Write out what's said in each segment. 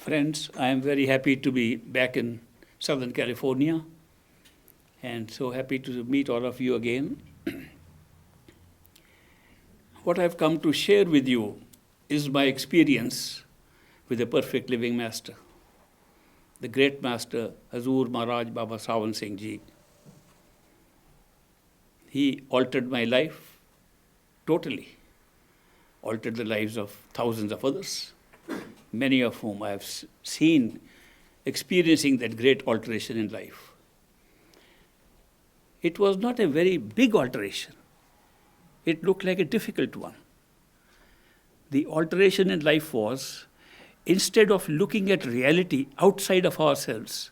Friends, I am very happy to be back in Southern California and so happy to meet all of you again. What I've come to share with you is my experience with the perfect living master, the great master Hazur Maharaj Baba Sawan Singh Ji. He altered my life totally, altered the lives of thousands of others, many of whom I have seen experiencing that great alteration in life. It was not a very big alteration. It looked like a difficult one. The alteration in life was, instead of looking at reality outside of ourselves,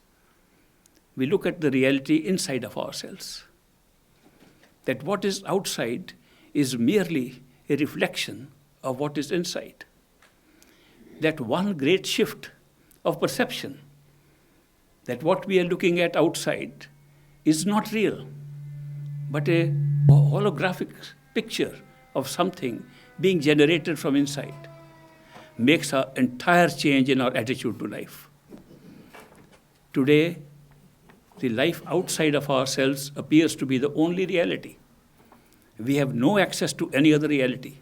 we look at the reality inside of ourselves. That what is outside is merely a reflection of what is inside. That one great shift of perception, that what we are looking at outside is not real, but a holographic picture of something being generated from inside, makes an entire change in our attitude to life. Today, the life outside of ourselves appears to be the only reality. We have no access to any other reality.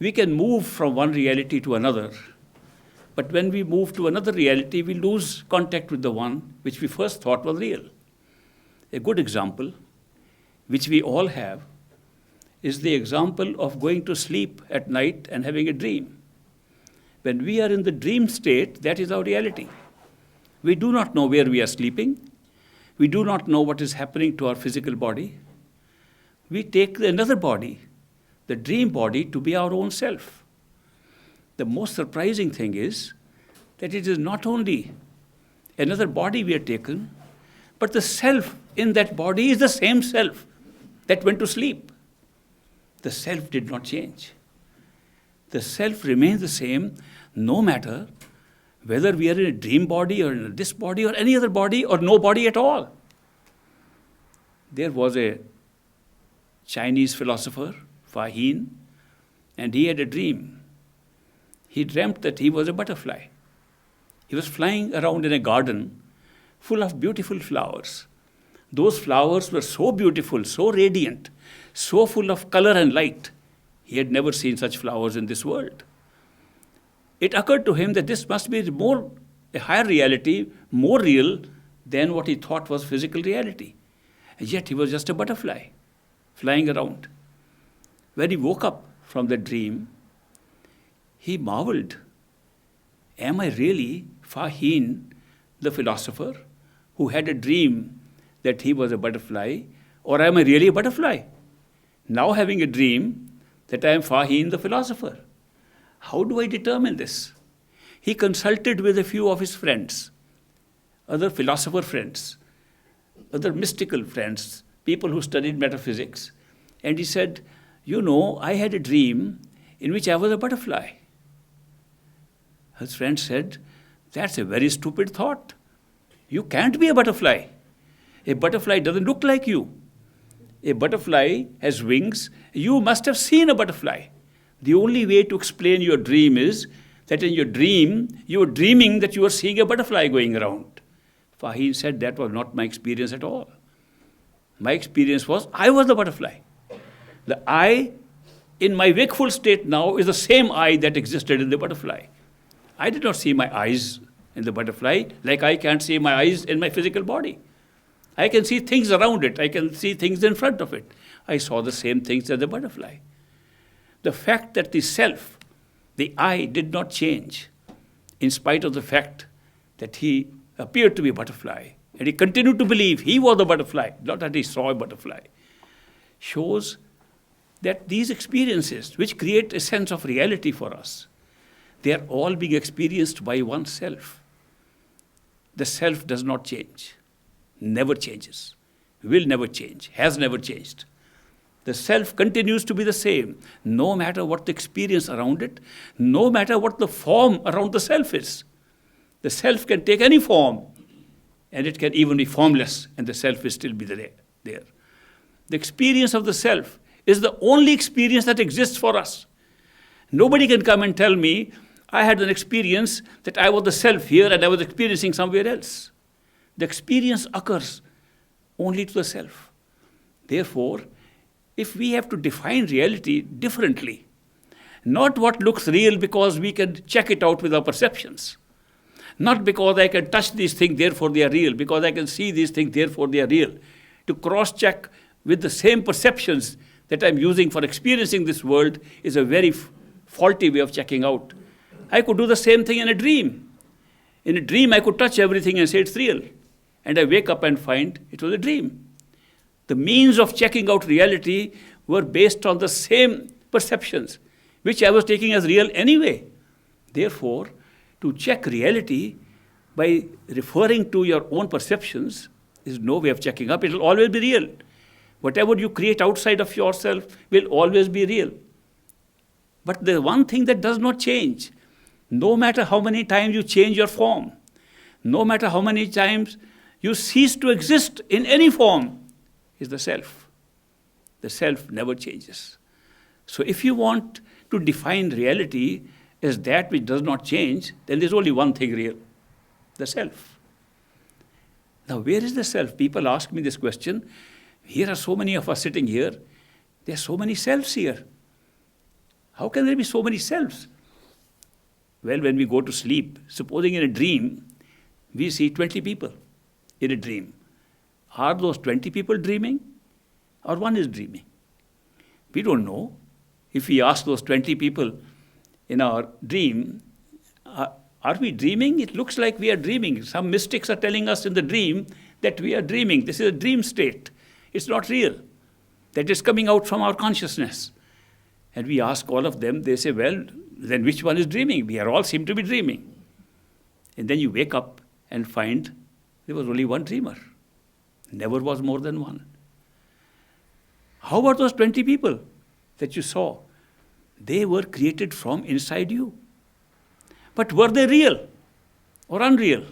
We can move from one reality to another, but when we move to another reality, we lose contact with the one which we first thought was real. A good example, which we all have, is the example of going to sleep at night and having a dream. When we are in the dream state, that is our reality. We do not know where we are sleeping. We do not know what is happening to our physical body. We take another body, the dream body, to be our own self. The most surprising thing is that it is not only another body we have taken, but the self in that body is the same self that went to sleep. The self did not change. The self remains the same no matter whether we are in a dream body or in this body or any other body or no body at all. There was a Chinese philosopher, Fa Hin, and he had a dream. He dreamt that he was a butterfly. He was flying around in a garden full of beautiful flowers. Those flowers were so beautiful, so radiant, so full of color and light. He had never seen such flowers in this world. It occurred to him that this must be a higher reality, more real than what he thought was physical reality. And yet he was just a butterfly, flying around. When he woke up from the dream, he marveled. Am I really Fa Hin, the philosopher, who had a dream that he was a butterfly, or am I really a butterfly? Now having a dream that I am Fa Hin, the philosopher. How do I determine this? He consulted with a few of his friends, other philosopher friends, other mystical friends, people who studied metaphysics. And he said, I had a dream in which I was a butterfly. His friend said, that's a very stupid thought. You can't be a butterfly. A butterfly doesn't look like you. A butterfly has wings. You must have seen a butterfly. The only way to explain your dream is that in your dream, you are dreaming that you are seeing a butterfly going around. Fa Hin said that was not my experience at all. My experience was I was the butterfly. The I in my wakeful state now is the same I that existed in the butterfly. I did not see my eyes in the butterfly like I can't see my eyes in my physical body. I can see things around it. I can see things in front of it. I saw the same things as the butterfly. The fact that the self, the I, did not change in spite of the fact that he appeared to be a butterfly and he continued to believe he was a butterfly, not that he saw a butterfly, shows that these experiences, which create a sense of reality for us, they are all being experienced by oneself. The self does not change, never changes, will never change, has never changed. The self continues to be the same, no matter what the experience around it, no matter what the form around the self is. The self can take any form, and it can even be formless, and the self will still be there. The experience of the self is the only experience that exists for us. Nobody can come and tell me, I had an experience that I was the self here and I was experiencing somewhere else. The experience occurs only to the self. Therefore, if we have to define reality differently, not what looks real because we can check it out with our perceptions, not because I can touch these things, therefore they are real, because I can see these things, therefore they are real. To cross-check with the same perceptions that I'm using for experiencing this world is a very faulty way of checking out. I could do the same thing in a dream. In a dream, I could touch everything and say it's real. And I wake up and find it was a dream. The means of checking out reality were based on the same perceptions, which I was taking as real anyway. Therefore, to check reality by referring to your own perceptions is no way of checking up. It will always be real. Whatever you create outside of yourself will always be real. But the one thing that does not change, no matter how many times you change your form, no matter how many times you cease to exist in any form, is the self. The self never changes. So if you want to define reality as that which does not change, then there's only one thing real, the self. Now, where is the self? People ask me this question. Here are so many of us sitting here. There are so many selves here. How can there be so many selves? Well, when we go to sleep, supposing in a dream, we see 20 people in a dream. Are those 20 people dreaming? Or one is dreaming? We don't know. If we ask those 20 people in our dream, are we dreaming? It looks like we are dreaming. Some mystics are telling us in the dream that we are dreaming. This is a dream state. It's not real. That is coming out from our consciousness. And we ask all of them, they say, well, then which one is dreaming? We are all seem to be dreaming. And then you wake up and find there was only one dreamer. Never was more than one. How about those 20 people that you saw? They were created from inside you. But were they real or unreal?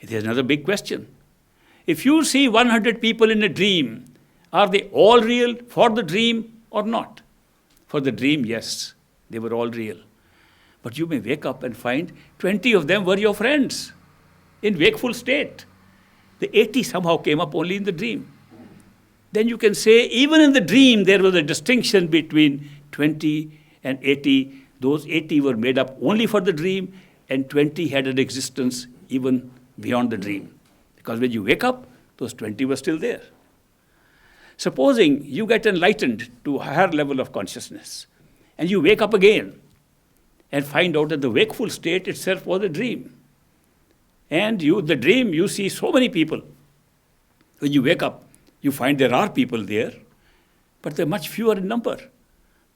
There's another big question. If you see 100 people in a dream, are they all real for the dream or not? For the dream, yes, they were all real. But you may wake up and find 20 of them were your friends in wakeful state. The 80 somehow came up only in the dream. Then you can say, even in the dream, there was a distinction between 20 and 80. Those 80 were made up only for the dream, and 20 had an existence even beyond the dream. Because when you wake up, those 20 were still there. Supposing you get enlightened to a higher level of consciousness, and you wake up again and find out that the wakeful state itself was a dream. And the dream, you see so many people. When you wake up, you find there are people there, but they're much fewer in number.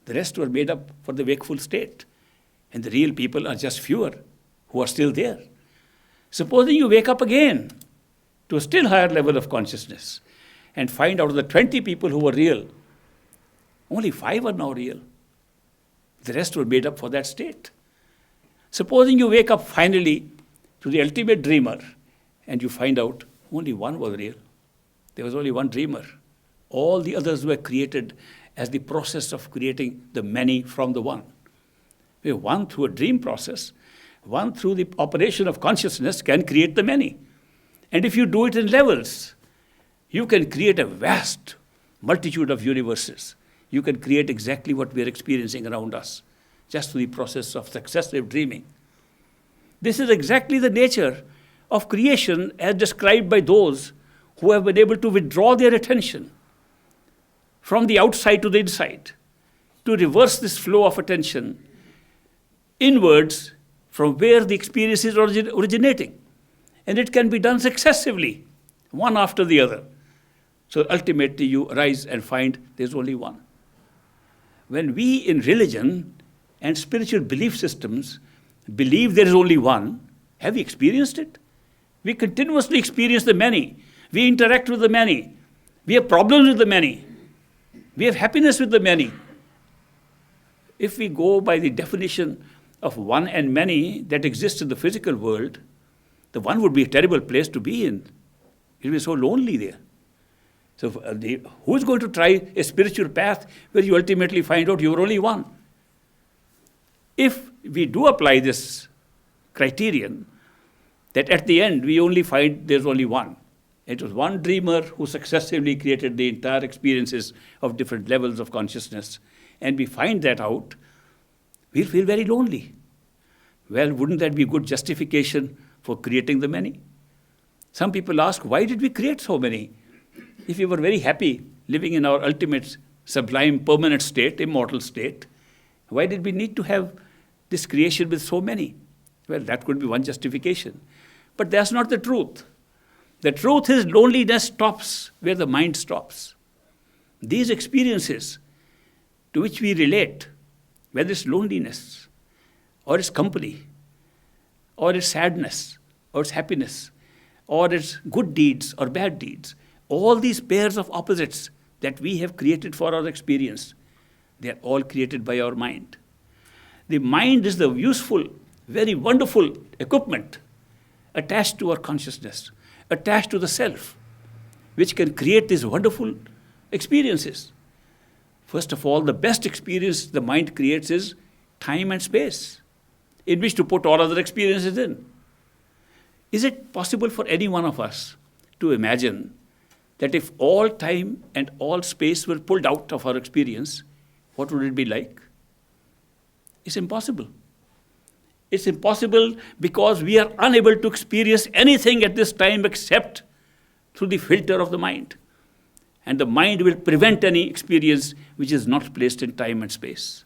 The rest were made up for the wakeful state. And the real people are just fewer who are still there. Supposing you wake up again to a still higher level of consciousness and find out of the 20 people who were real, only 5 are now real. The rest were made up for that state. Supposing you wake up finally to the ultimate dreamer and you find out only one was real. There was only one dreamer. All the others were created as the process of creating the many from the one. One through a dream process, one through the operation of consciousness can create the many. And if you do it in levels, you can create a vast multitude of universes. You can create exactly what we are experiencing around us, just through the process of successive dreaming. This is exactly the nature of creation as described by those who have been able to withdraw their attention from the outside to the inside, to reverse this flow of attention inwards from where the experience is originating. And it can be done successively, one after the other. So ultimately you arise and find there's only one. When we in religion and spiritual belief systems believe there is only one, have we experienced it? We continuously experience the many. We interact with the many. We have problems with the many. We have happiness with the many. If we go by the definition of one and many that exists in the physical world, the one would be a terrible place to be in. It would be so lonely there. So who is going to try a spiritual path where you ultimately find out you're only one? If we do apply this criterion, that at the end we only find there's only one. It was one dreamer who successively created the entire experiences of different levels of consciousness. And we find that out, we'll feel very lonely. Well, wouldn't that be good justification for creating the many? Some people ask, why did we create so many? If we were very happy living in our ultimate, sublime, permanent state, immortal state, why did we need to have this creation with so many? Well, that could be one justification. But that's not the truth. The truth is loneliness stops where the mind stops. These experiences to which we relate, whether it's loneliness, or it's company, or it's sadness, or it's happiness, or it's good deeds or bad deeds, all these pairs of opposites that we have created for our experience, they are all created by our mind. The mind is the useful, very wonderful equipment attached to our consciousness, attached to the self, which can create these wonderful experiences. First of all, the best experience the mind creates is time and space, in which to put all other experiences in. Is it possible for any one of us to imagine that if all time and all space were pulled out of our experience, what would it be like? It's impossible. It's impossible because we are unable to experience anything at this time except through the filter of the mind. And the mind will prevent any experience which is not placed in time and space.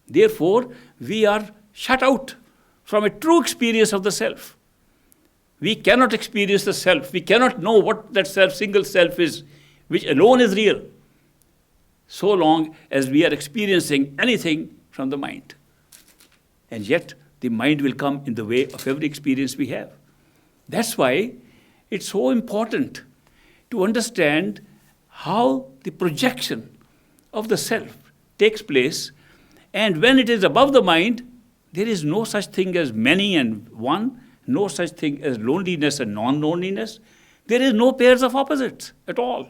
Therefore, we are shut out from a true experience of the self. We cannot experience the self. We cannot know what that self, single self is, which alone is real, so long as we are experiencing anything from the mind. And yet, the mind will come in the way of every experience we have. That's why it's so important to understand how the projection of the self takes place. And when it is above the mind, there is no such thing as many and one, no such thing as loneliness and non-loneliness. There is no pairs of opposites at all.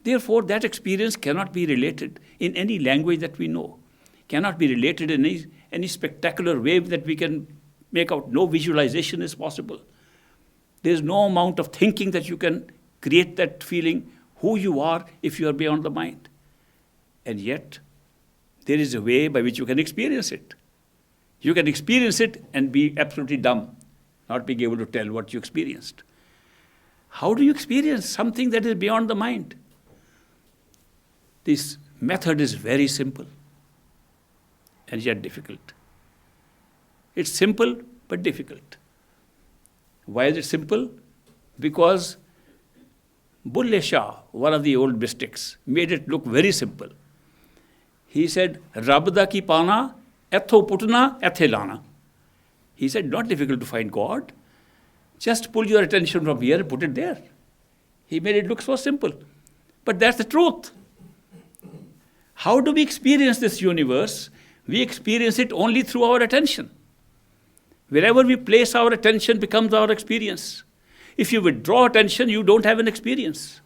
Therefore, that experience cannot be related in any language that we know, cannot be related in any spectacular way that we can make out. No visualization is possible. There is no amount of thinking that you can create that feeling who you are if you are beyond the mind. And yet, there is a way by which you can experience it. You can experience it and be absolutely dumb, not being able to tell what you experienced. How do you experience something that is beyond the mind? This method is very simple and yet difficult. It's simple but difficult. Why is it simple? Because Bulle Shah, one of the old mystics, made it look very simple. He said, Rabda ki pana, etho putna, ethe lana. He said, not difficult to find God. Just pull your attention from here and put it there. He made it look so simple. But that's the truth. How do we experience this universe? We experience it only through our attention. Wherever we place our attention becomes our experience. If you withdraw attention, you don't have an experience.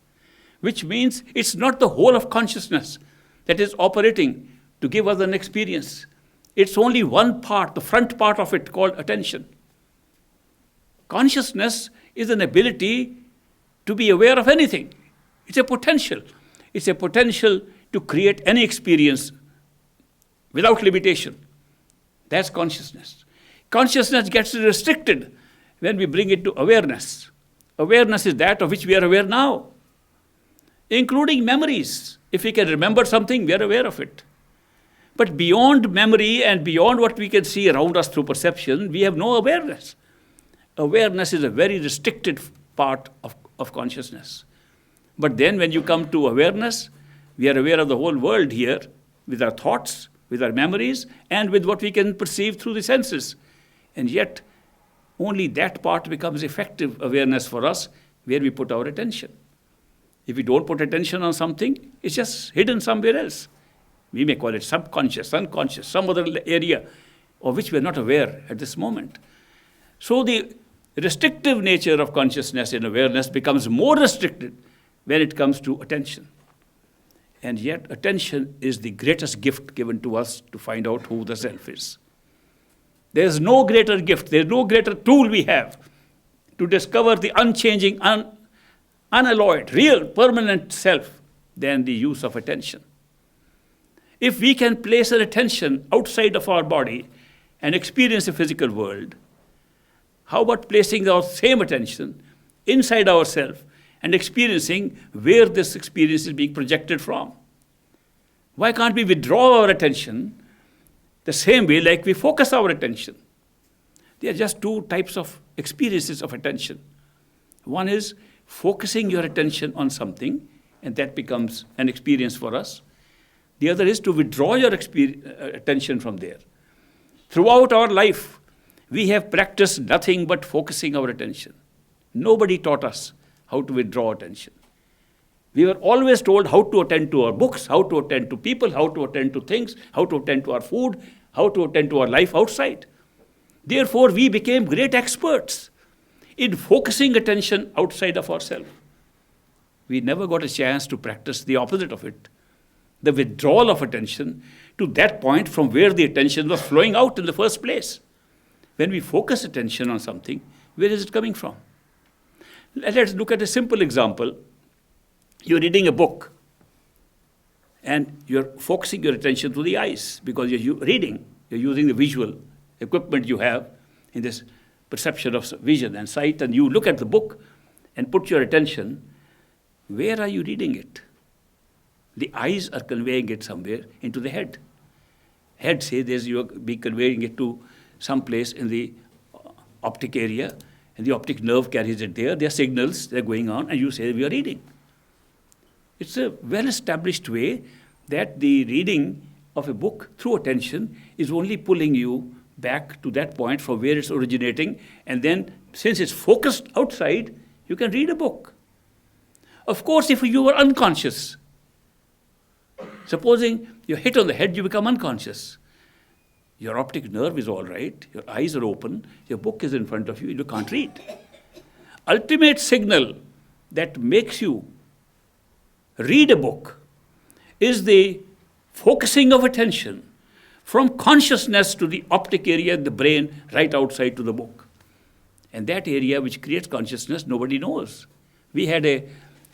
Which means it's not the whole of consciousness that is operating to give us an experience. It's only one part, the front part of it, called attention. Consciousness is an ability to be aware of anything. It's a potential. It's a potential to create any experience without limitation. That's consciousness. Consciousness gets restricted when we bring it to awareness. Awareness is that of which we are aware now, including memories. If we can remember something, we are aware of it. But beyond memory and beyond what we can see around us through perception, we have no awareness. Awareness is a very restricted part of consciousness. But then when you come to awareness, we are aware of the whole world here with our thoughts, with our memories, and with what we can perceive through the senses. And yet, only that part becomes effective awareness for us where we put our attention. If we don't put attention on something, it's just hidden somewhere else. We may call it subconscious, unconscious, some other area of which we are not aware at this moment. So the restrictive nature of consciousness and awareness becomes more restricted when it comes to attention. And yet attention is the greatest gift given to us to find out who the self is. There is no greater gift, there is no greater tool we have to discover the unchanging, unalloyed, real, permanent self than the use of attention. If we can place our attention outside of our body and experience the physical world, how about placing our same attention inside ourselves and experiencing where this experience is being projected from? Why can't we withdraw our attention the same way like we focus our attention? There are just two types of experiences of attention. One is focusing your attention on something, and that becomes an experience for us. The other is to withdraw your attention from there. Throughout our life, we have practiced nothing but focusing our attention. Nobody taught us how to withdraw attention. We were always told how to attend to our books, how to attend to people, how to attend to things, how to attend to our food, how to attend to our life outside. Therefore, we became great experts in focusing attention outside of ourselves. We never got a chance to practice the opposite of it, the withdrawal of attention to that point from where the attention was flowing out in the first place. When we focus attention on something, where is it coming from? Let's look at a simple example. You're reading a book, and you're focusing your attention to the eyes because you're reading. You're using the visual equipment you have in this perception of vision and sight, and you look at the book and put your attention. Where are you reading it? The eyes are conveying it somewhere into the head. Head says you'll be conveying it to some place in the optic area, and the optic nerve carries it there. There are signals, they're going on, and you say we are reading. It's a well-established way that the reading of a book through attention is only pulling you back to that point from where it's originating, and then since it's focused outside, you can read a book. Of course, if you were unconscious, supposing you're hit on the head, you become unconscious. Your optic nerve is all right, your eyes are open, your book is in front of you, you can't read. Ultimate signal that makes you read a book is the focusing of attention from consciousness to the optic area in the brain right outside to the book. And that area which creates consciousness, nobody knows. We had a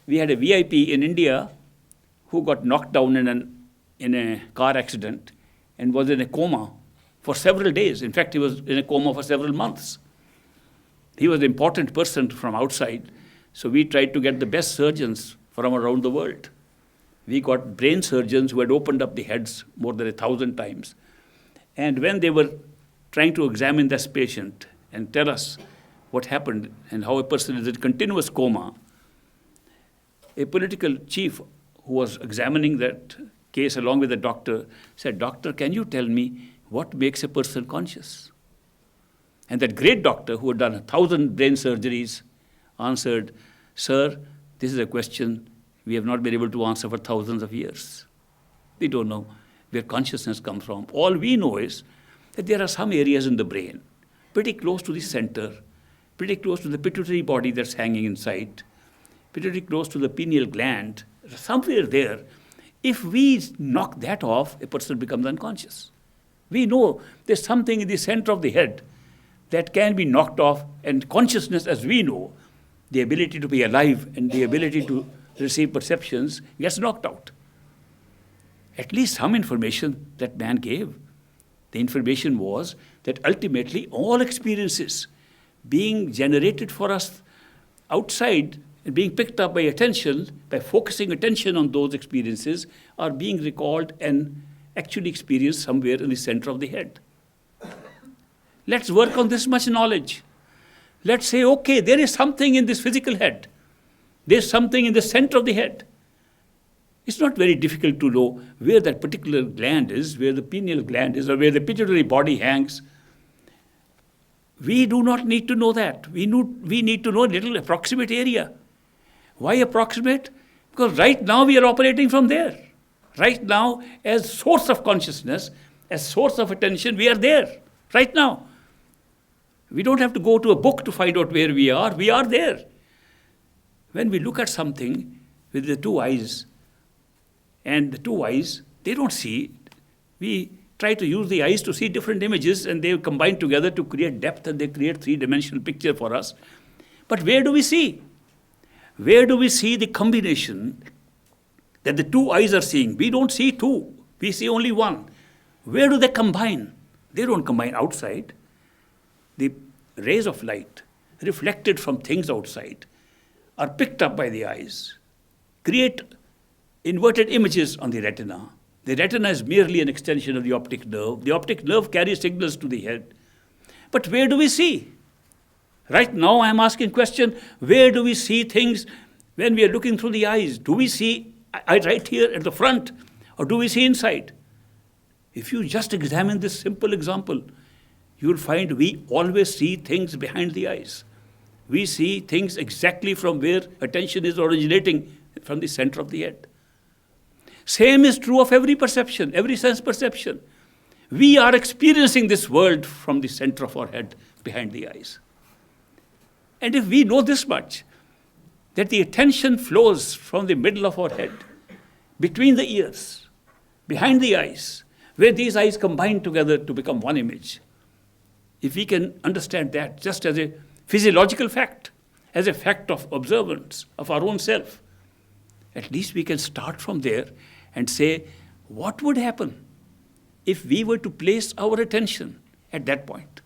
VIP in India who got knocked down in a car accident and was in a coma for several days. In fact, he was in a coma for several months. He was an important person from outside, so we tried to get the best surgeons from around the world. We got brain surgeons who had opened up the heads more than 1,000 times. And when they were trying to examine this patient and tell us what happened and how a person is in continuous coma, a political chief who was examining that case along with the doctor said, "Doctor, can you tell me what makes a person conscious?" And that great doctor who had done 1,000 brain surgeries answered, "Sir, this is a question we have not been able to answer for thousands of years. We don't know where consciousness comes from. All we know is that there are some areas in the brain, pretty close to the center, pretty close to the pituitary body that's hanging inside, pretty close to the pineal gland, somewhere there. If we knock that off, a person becomes unconscious. We know there's something in the center of the head that can be knocked off, and consciousness, as we know, the ability to be alive and the ability to receive perceptions, gets knocked out. At least some information that man gave. The information was that ultimately all experiences being generated for us outside and being picked up by attention, by focusing attention on those experiences, are being recalled and actually experienced somewhere in the center of the head. Let's work on this much knowledge. Let's say, okay, there is something in this physical head. There's something in the center of the head. It's not very difficult to know where that particular gland is, where the pineal gland is, or where the pituitary body hangs. We do not need to know that. We need to know a little approximate area. Why approximate? Because right now we are operating from there. Right now, as source of consciousness, as source of attention, we are there. Right now. We don't have to go to a book to find out where we are. We are there. When we look at something with the two eyes, And the two eyes, they don't see. We try to use the eyes to see different images, and they combine together to create depth, and they create three-dimensional picture for us. But where do we see? Where do we see the combination that the two eyes are seeing? We don't see two. We see only one. Where do they combine? They don't combine outside. The rays of light reflected from things outside are picked up by the eyes, create inverted images on the retina. The retina is merely an extension of the optic nerve. The optic nerve carries signals to the head. But where do we see? Right now I am asking question, where do we see things when we are looking through the eyes? Do we see right here at the front, or do we see inside? If you just examine this simple example, you will find we always see things behind the eyes. We see things exactly from where attention is originating, from the center of the head. Same is true of every perception, every sense perception. We are experiencing this world from the center of our head, behind the eyes. And if we know this much, that the attention flows from the middle of our head, between the ears, behind the eyes, where these eyes combine together to become one image. If we can understand that just as a physiological fact, as a fact of observance of our own self, at least we can start from there and say, what would happen if we were to place our attention at that point?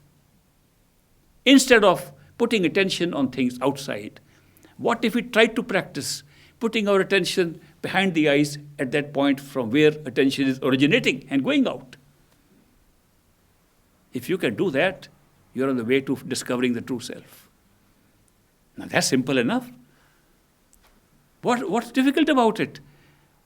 Instead of putting attention on things outside, what if we tried to practice putting our attention behind the eyes at that point from where attention is originating and going out? If you can do that, you're on the way to discovering the true self. Now that's simple enough. What's difficult about it?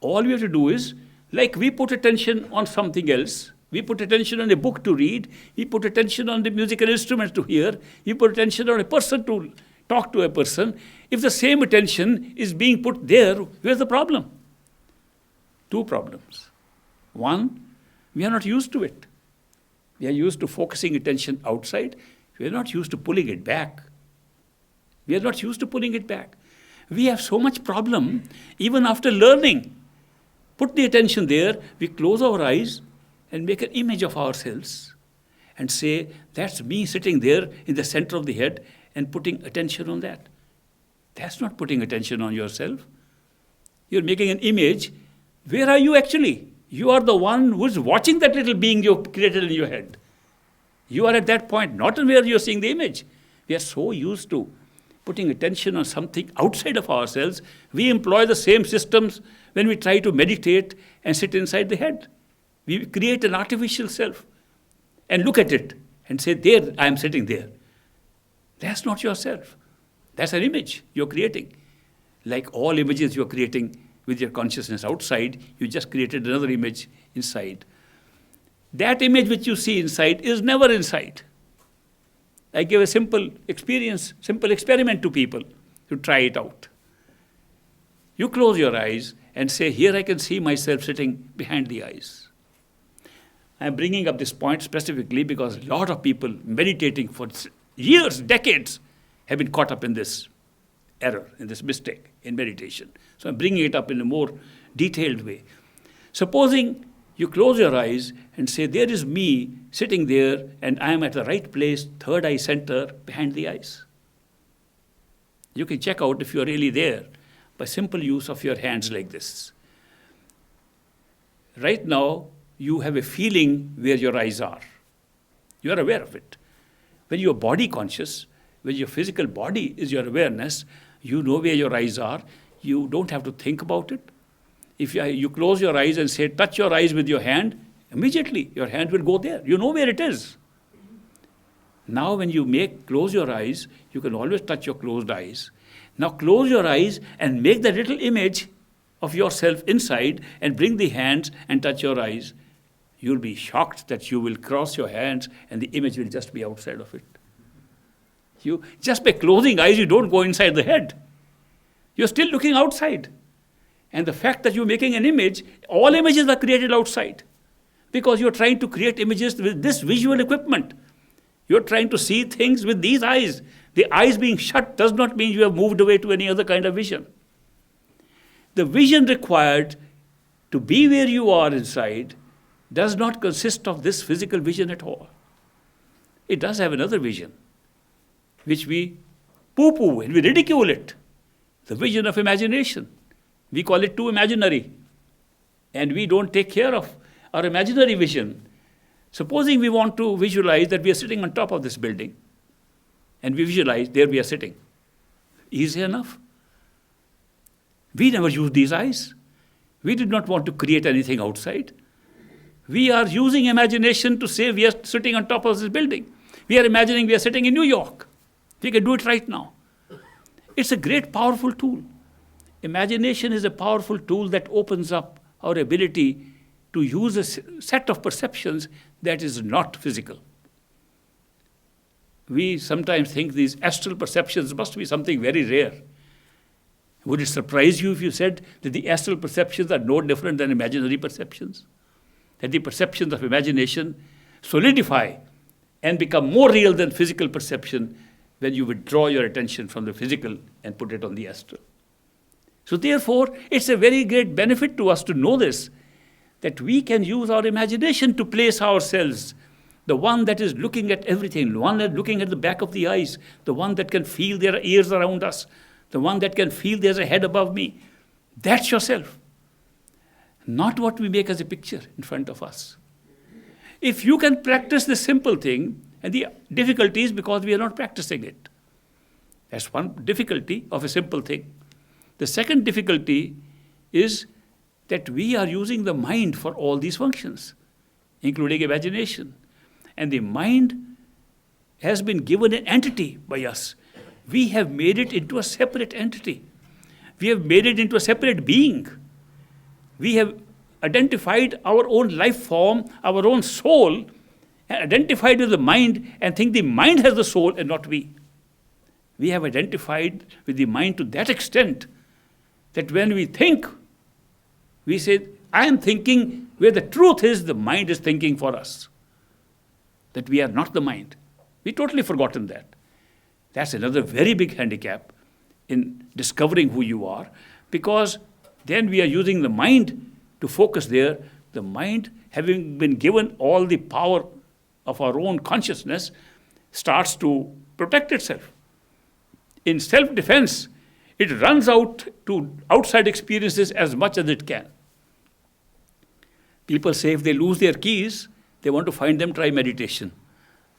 All we have to do is, like we put attention on something else, we put attention on a book to read, we put attention on the musical instruments to hear, we put attention on a person to talk to a person. If the same attention is being put there, where's the problem? Two problems. One, we are not used to it. We are used to focusing attention outside. We are not used to pulling it back. We are not used to pulling it back. We have so much problem even after learning. Put the attention there, we close our eyes and make an image of ourselves and say, that's me sitting there in the center of the head and putting attention on that. That's not putting attention on yourself. You're making an image. Where are you actually? You are the one who's watching that little being you created in your head. You are at that point, not where you're seeing the image. We are so used to putting attention on something outside of ourselves, we employ the same systems when we try to meditate and sit inside the head. We create an artificial self and look at it and say, there, I am sitting there. That's not yourself. That's an image you're creating. Like all images you're creating with your consciousness outside, you just created another image inside. That image which you see inside is never inside. I give a simple experiment to people to try it out. You close your eyes and say, here I can see myself sitting behind the eyes. I'm bringing up this point specifically because a lot of people meditating for years, decades, have been caught up in this error, in this mistake in meditation. So I'm bringing it up in a more detailed way. Supposing you close your eyes and say, there is me sitting there and I am at the right place, third eye center, behind the eyes. You can check out if you are really there by simple use of your hands like this. Right now, you have a feeling where your eyes are. You are aware of it. When you are body conscious, when your physical body is your awareness, you know where your eyes are. You don't have to think about it. If you close your eyes and say, touch your eyes with your hand, immediately your hand will go there. You know where it is. Now when you close your eyes, you can always touch your closed eyes. Now close your eyes and make that little image of yourself inside and bring the hands and touch your eyes. You'll be shocked that you will cross your hands and the image will just be outside of it. Just by closing eyes, you don't go inside the head. You're still looking outside. And the fact that you're making an image, all images are created outside. Because you're trying to create images with this visual equipment. You're trying to see things with these eyes. The eyes being shut does not mean you have moved away to any other kind of vision. The vision required To be where you are inside does not consist of this physical vision at all. It does have another vision, which we poo-poo and we ridicule it. The vision of imagination. We call it too imaginary. And we don't take care of our imaginary vision. Supposing we want to visualize that we are sitting on top of this building, and we visualize there we are sitting. Easy enough. We never used these eyes. We did not want to create anything outside. We are using imagination to say we are sitting on top of this building. We are imagining we are sitting in New York. We can do it right now. It's a great, powerful tool. Imagination is a powerful tool that opens up our ability to use a set of perceptions that is not physical. We sometimes think these astral perceptions must be something very rare. Would it surprise you if you said that the astral perceptions are no different than imaginary perceptions? That the perceptions of imagination solidify and become more real than physical perception when you withdraw your attention from the physical and put it on the astral. So therefore, it's a very great benefit to us to know this, that we can use our imagination to place ourselves, the one that is looking at everything, the one that is looking at the back of the eyes, the one that can feel there are ears around us, the one that can feel there's a head above me. That's yourself. Not what we make as a picture in front of us. If you can practice this simple thing, and the difficulty is because we are not practicing it. That's one difficulty of a simple thing. The second difficulty is that we are using the mind for all these functions, including imagination. And the mind has been given an entity by us. We have made it into a separate entity. We have made it into a separate being. We have identified our own life form, our own soul, and identified with the mind and think the mind has the soul and not we. We have identified with the mind to that extent that when we think, we say, I am thinking where the truth is, the mind is thinking for us. That we are not the mind. We've totally forgotten that. That's another very big handicap in discovering who you are, because then we are using the mind to focus there. The mind, having been given all the power of our own consciousness, starts to protect itself. In self-defense, it runs out to outside experiences as much as it can. People say if they lose their keys, they want to find them, try meditation.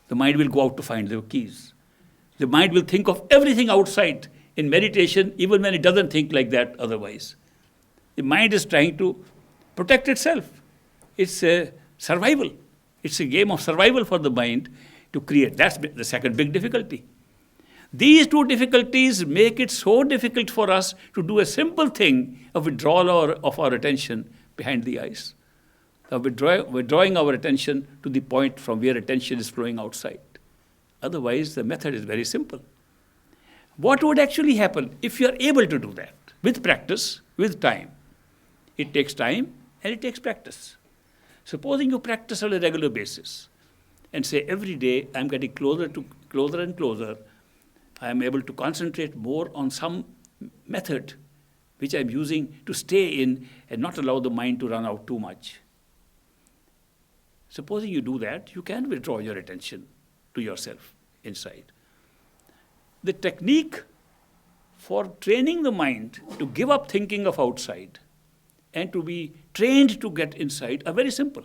The mind will go out to find their keys. The mind will think of everything outside in meditation, even when it doesn't think like that otherwise. The mind is trying to protect itself. It's a survival. It's a game of survival for the mind to create. That's the second big difficulty. These two difficulties make it so difficult for us to do a simple thing of withdrawal of our attention behind the eyes. Withdrawing our attention to the point from where attention is flowing outside. Otherwise, the method is very simple. What would actually happen if you are able to do that? With practice, with time. It takes time and it takes practice. Supposing you practice on a regular basis and say every day I'm getting closer and closer, I am able to concentrate more on some method which I'm using to stay in and not allow the mind to run out too much. Supposing you do that, you can withdraw your attention to yourself inside. The technique for training the mind to give up thinking of outside and to be trained to get inside are very simple.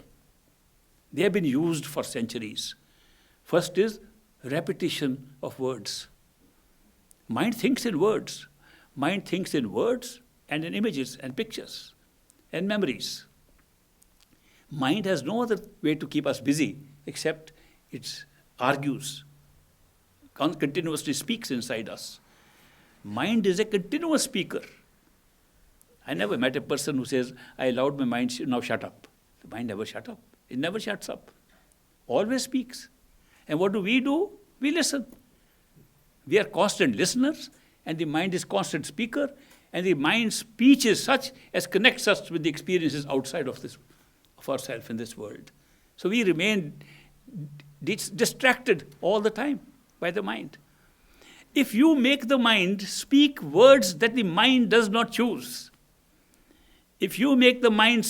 They have been used for centuries. First is repetition of words. Mind thinks in words. Mind thinks in words and in images and pictures and memories. Mind has no other way to keep us busy except it argues, continuously speaks inside us. Mind is a continuous speaker. I never met a person who says, I allowed my mind, now shut up. The mind never shut up. It never shuts up. Always speaks. And what do? We listen. We are constant listeners, and the mind is constant speaker, and the mind's speech is such as connects us with the experiences outside of ourselves in this world. So we remain distracted all the time by the mind. If you make the mind speak words that the mind does not choose, If you make the mind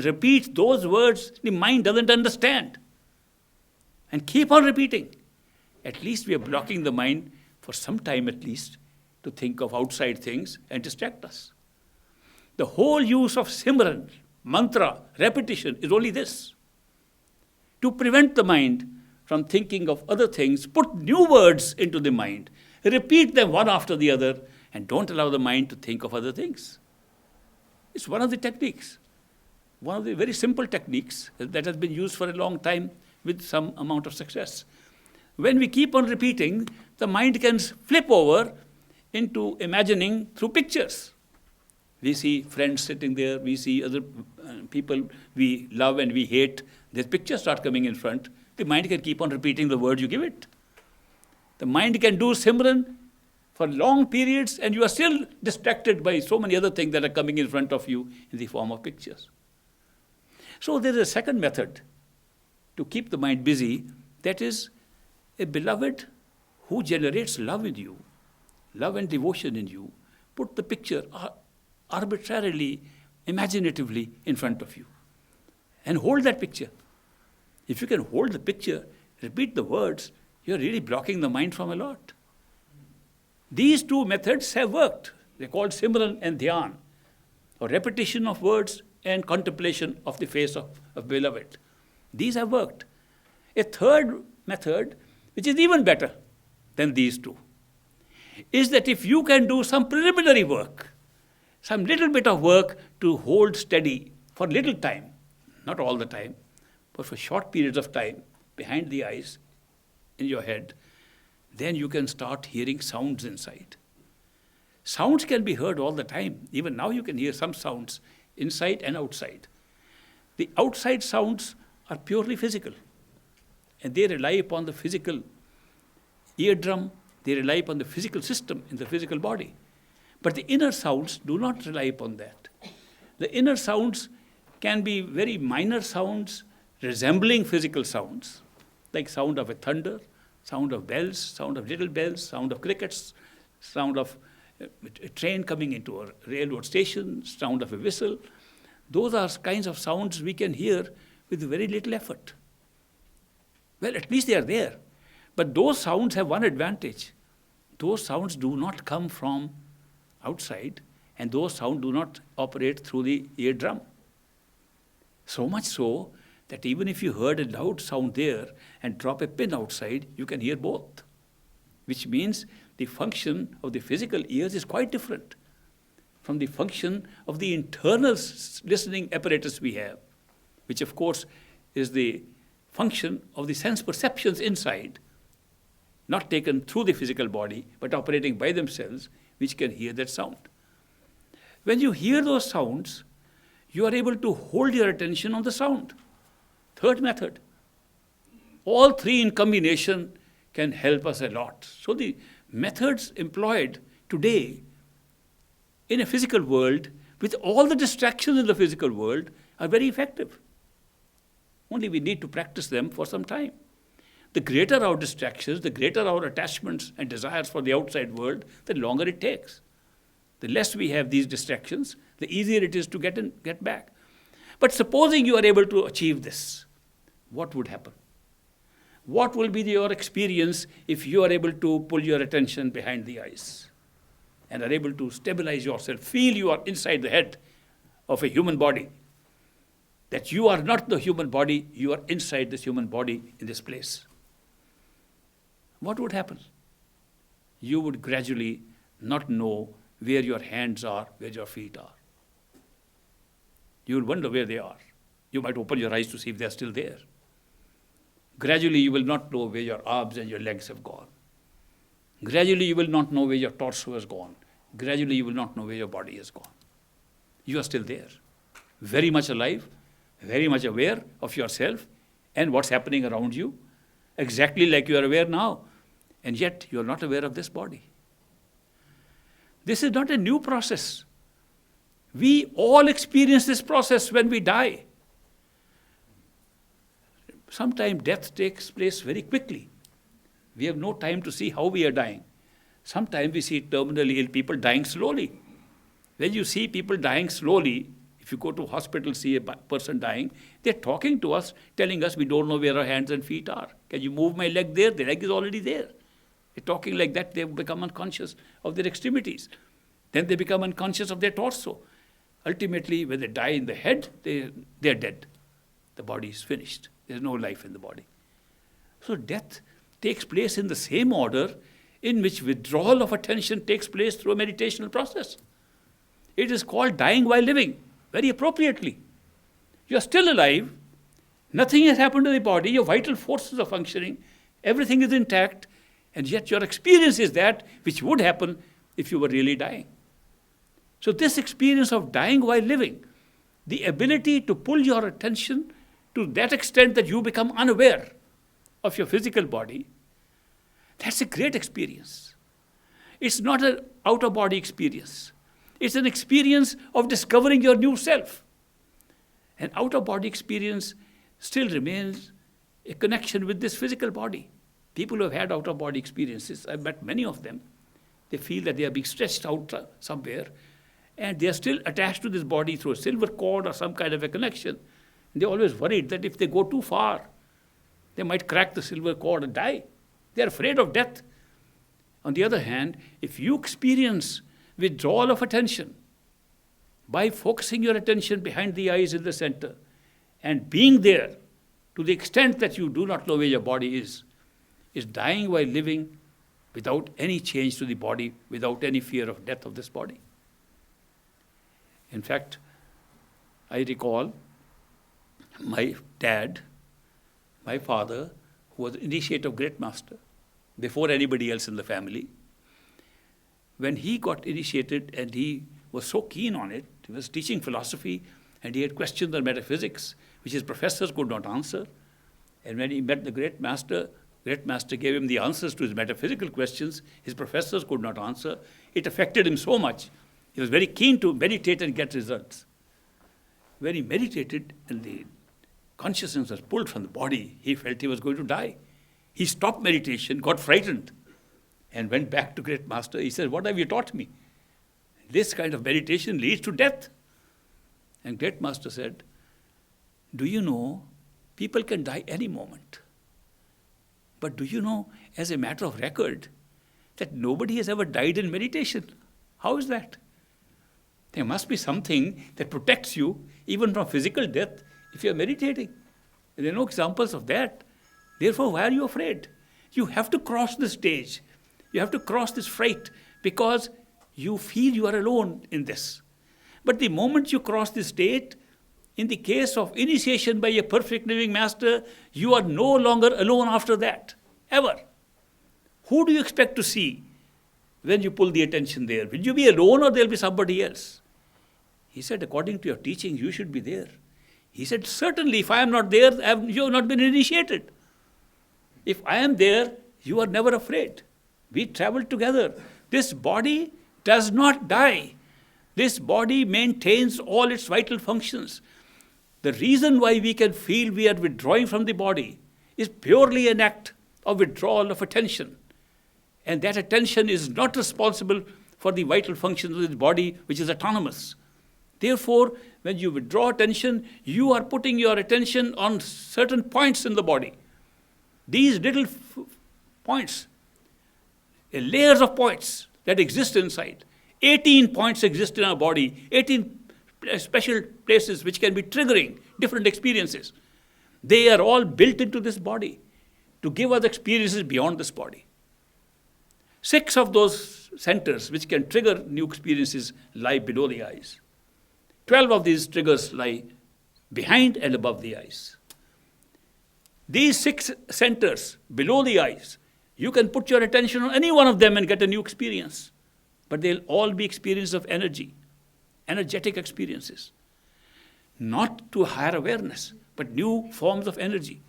repeat those words, the mind doesn't understand. And keep on repeating. At least we are blocking the mind for some time at least to think of outside things and distract us. The whole use of Simran, mantra, repetition is only this. To prevent the mind from thinking of other things, put new words into the mind, repeat them one after the other, and don't allow the mind to think of other things. It's one of the techniques, one of the very simple techniques that has been used for a long time with some amount of success. When we keep on repeating, the mind can flip over into imagining through pictures. We see friends sitting there, we see other people we love and we hate. Their pictures start coming in front. The mind can keep on repeating the words you give it. The mind can do Simran for long periods and you are still distracted by so many other things that are coming in front of you in the form of pictures. So there is a second method to keep the mind busy, that is a beloved who generates love in you, love and devotion in you. Put the picture arbitrarily, imaginatively in front of you and hold that picture. If you can hold the picture, repeat the words, you're really blocking the mind from a lot. These two methods have worked. They're called Simran and Dhyan, or repetition of words and contemplation of the face of beloved. These have worked. A third method, which is even better than these two, is that if you can do some preliminary work, some little bit of work to hold steady for little time, not all the time, but for short periods of time, behind the eyes, in your head, then you can start hearing sounds inside. Sounds can be heard all the time. Even now you can hear some sounds inside and outside. The outside sounds are purely physical, and they rely upon the physical eardrum, they rely upon the physical system in the physical body. But the inner sounds do not rely upon that. The inner sounds can be very minor sounds resembling physical sounds, like sound of a thunder, sound of bells, sound of little bells, sound of crickets, sound of a train coming into a railroad station, sound of a whistle. Those are kinds of sounds we can hear with very little effort. Well, at least they are there. But those sounds have one advantage. Those sounds do not come from outside, and those sounds do not operate through the eardrum. So much so that even if you heard a loud sound there and drop a pin outside, you can hear both, which means the function of the physical ears is quite different from the function of the internal listening apparatus we have, which of course is the function of the sense perceptions inside, not taken through the physical body, but operating by themselves, which can hear that sound. When you hear those sounds, you are able to hold your attention on the sound. Third method. All three in combination can help us a lot. So the methods employed today in a physical world, with all the distractions in the physical world, are very effective. Only we need to practice them for some time. The greater our distractions, the greater our attachments and desires for the outside world, the longer it takes. The less we have these distractions, the easier it is to get back. But supposing you are able to achieve this, what would happen? What will be your experience if you are able to pull your attention behind the eyes and are able to stabilize yourself, feel you are inside the head of a human body, that you are not the human body, you are inside this human body in this place? What would happen? You would gradually not know where your hands are, where your feet are. You will wonder where they are. You might open your eyes to see if they are still there. Gradually, you will not know where your arms and your legs have gone. Gradually, you will not know where your torso has gone. Gradually, you will not know where your body has gone. You are still there, very much alive, very much aware of yourself and what's happening around you, exactly like you are aware now, and yet you are not aware of this body. This is not a new process. We all experience this process when we die. Sometimes death takes place very quickly. We have no time to see how we are dying. Sometimes we see terminally ill people dying slowly. When you see people dying slowly, If you go to a hospital, see a person dying, they're talking to us, telling us we don't know where our hands and feet are. Can you move my leg there? The leg is already there. They're talking like that, they become unconscious of their extremities. Then they become unconscious of their torso. Ultimately, when they die in the head, they're dead. The body is finished. There's no life in the body. So death takes place in the same order in which withdrawal of attention takes place through a meditational process. It is called dying while living, very appropriately. You are still alive. Nothing has happened to the body. Your vital forces are functioning. Everything is intact. And yet your experience is that which would happen if you were really dying. So this experience of dying while living, the ability to pull your attention to that extent that you become unaware of your physical body, that's a great experience. It's not an out-of-body experience. It's an experience of discovering your new self. An out-of-body experience still remains a connection with this physical body. People who have had out-of-body experiences, I've met many of them, they feel that they are being stretched out somewhere, and they are still attached to this body through a silver cord or some kind of a connection. And they're always worried that if they go too far, they might crack the silver cord and die. They're afraid of death. On the other hand, if you experience withdrawal of attention by focusing your attention behind the eyes in the center and being there to the extent that you do not know where your body is dying while living without any change to the body, without any fear of death of this body. In fact, I recall my dad, my father, who was initiate of Great Master, before anybody else in the family. When he got initiated and he was so keen on it, he was teaching philosophy and he had questions on metaphysics, which his professors could not answer. And when he met the Great Master gave him the answers to his metaphysical questions his professors could not answer. It affected him so much. He was very keen to meditate and get results. When he meditated and the consciousness was pulled from the body, he felt he was going to die. He stopped meditation, got frightened, and went back to Great Master. He said, "What have you taught me? This kind of meditation leads to death." And Great Master said, "Do you know, people can die any moment. But do you know, as a matter of record, that nobody has ever died in meditation? How is that? There must be something that protects you even from physical death if you are meditating. There are no examples of that. Therefore, why are you afraid? You have to cross this stage. You have to cross this fright because you feel you are alone in this. But the moment you cross this state, in the case of initiation by a perfect living master, you are no longer alone after that, ever. Who do you expect to see when you pull the attention there? Will you be alone or there will be somebody else? He said, according to your teaching, you should be there. He said, certainly, if I am not there, you have not been initiated. If I am there, you are never afraid. We travel together. This body does not die. This body maintains all its vital functions. The reason why we can feel we are withdrawing from the body is purely an act of withdrawal of attention. And that attention is not responsible for the vital functions of the body, which is autonomous. Therefore, when you withdraw attention, you are putting your attention on certain points in the body. These little points, layers of points that exist inside. 18 points exist in our body, 18 special places which can be triggering different experiences. They are all built into this body to give us experiences beyond this body. 6 of those centers which can trigger new experiences lie below the eyes. 12 of these triggers lie behind and above the eyes. These 6 centers below the eyes, you can put your attention on any one of them and get a new experience. But they'll all be experiences of energy, energetic experiences. Not to higher awareness, but new forms of energy.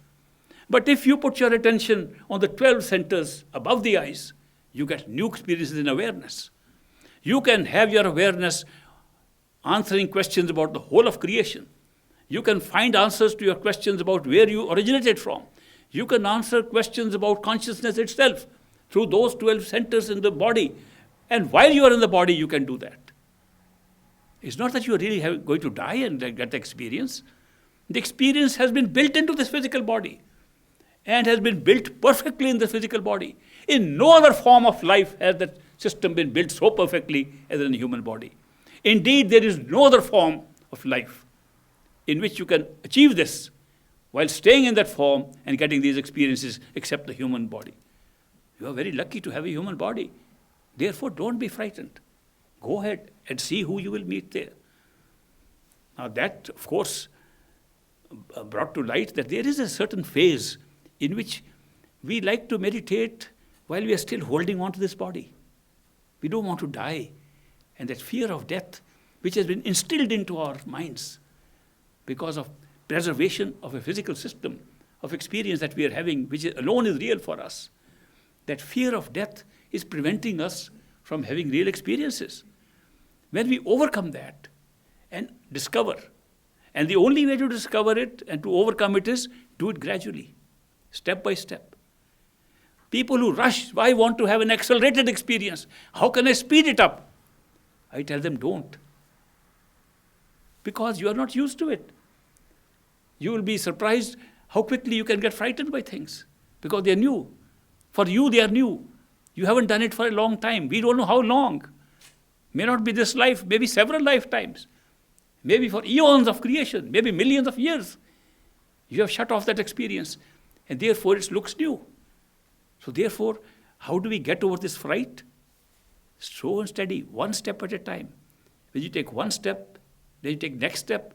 But if you put your attention on the 12 centers above the eyes, you get new experiences in awareness. You can have your awareness answering questions about the whole of creation. You can find answers to your questions about where you originated from. You can answer questions about consciousness itself through those 12 centers in the body. And while you are in the body, you can do that. It's not that you are really going to die and get the experience. The experience has been built into this physical body and has been built perfectly in the physical body. In no other form of life has that system been built so perfectly as in the human body. Indeed, there is no other form of life in which you can achieve this while staying in that form and getting these experiences except the human body. You are very lucky to have a human body. Therefore, don't be frightened. Go ahead and see who you will meet there. Now that, of course, brought to light that there is a certain phase in which we like to meditate while we are still holding on to this body. We don't want to die. And that fear of death, which has been instilled into our minds because of preservation of a physical system of experience that we are having, which alone is real for us, that fear of death is preventing us from having real experiences. When we overcome that and discover, and the only way to discover it and to overcome it is do it gradually, step by step. People who rush, I want to have an accelerated experience. How can I speed it up? I tell them, don't. Because you are not used to it. You will be surprised how quickly you can get frightened by things because they are new. For you, they are new. You haven't done it for a long time. We don't know how long. May not be this life, maybe several lifetimes. Maybe for eons of creation, maybe millions of years. You have shut off that experience, and therefore it looks new. So therefore, how do we get over this fright? Slow and steady, one step at a time. When you take one step, then you take next step,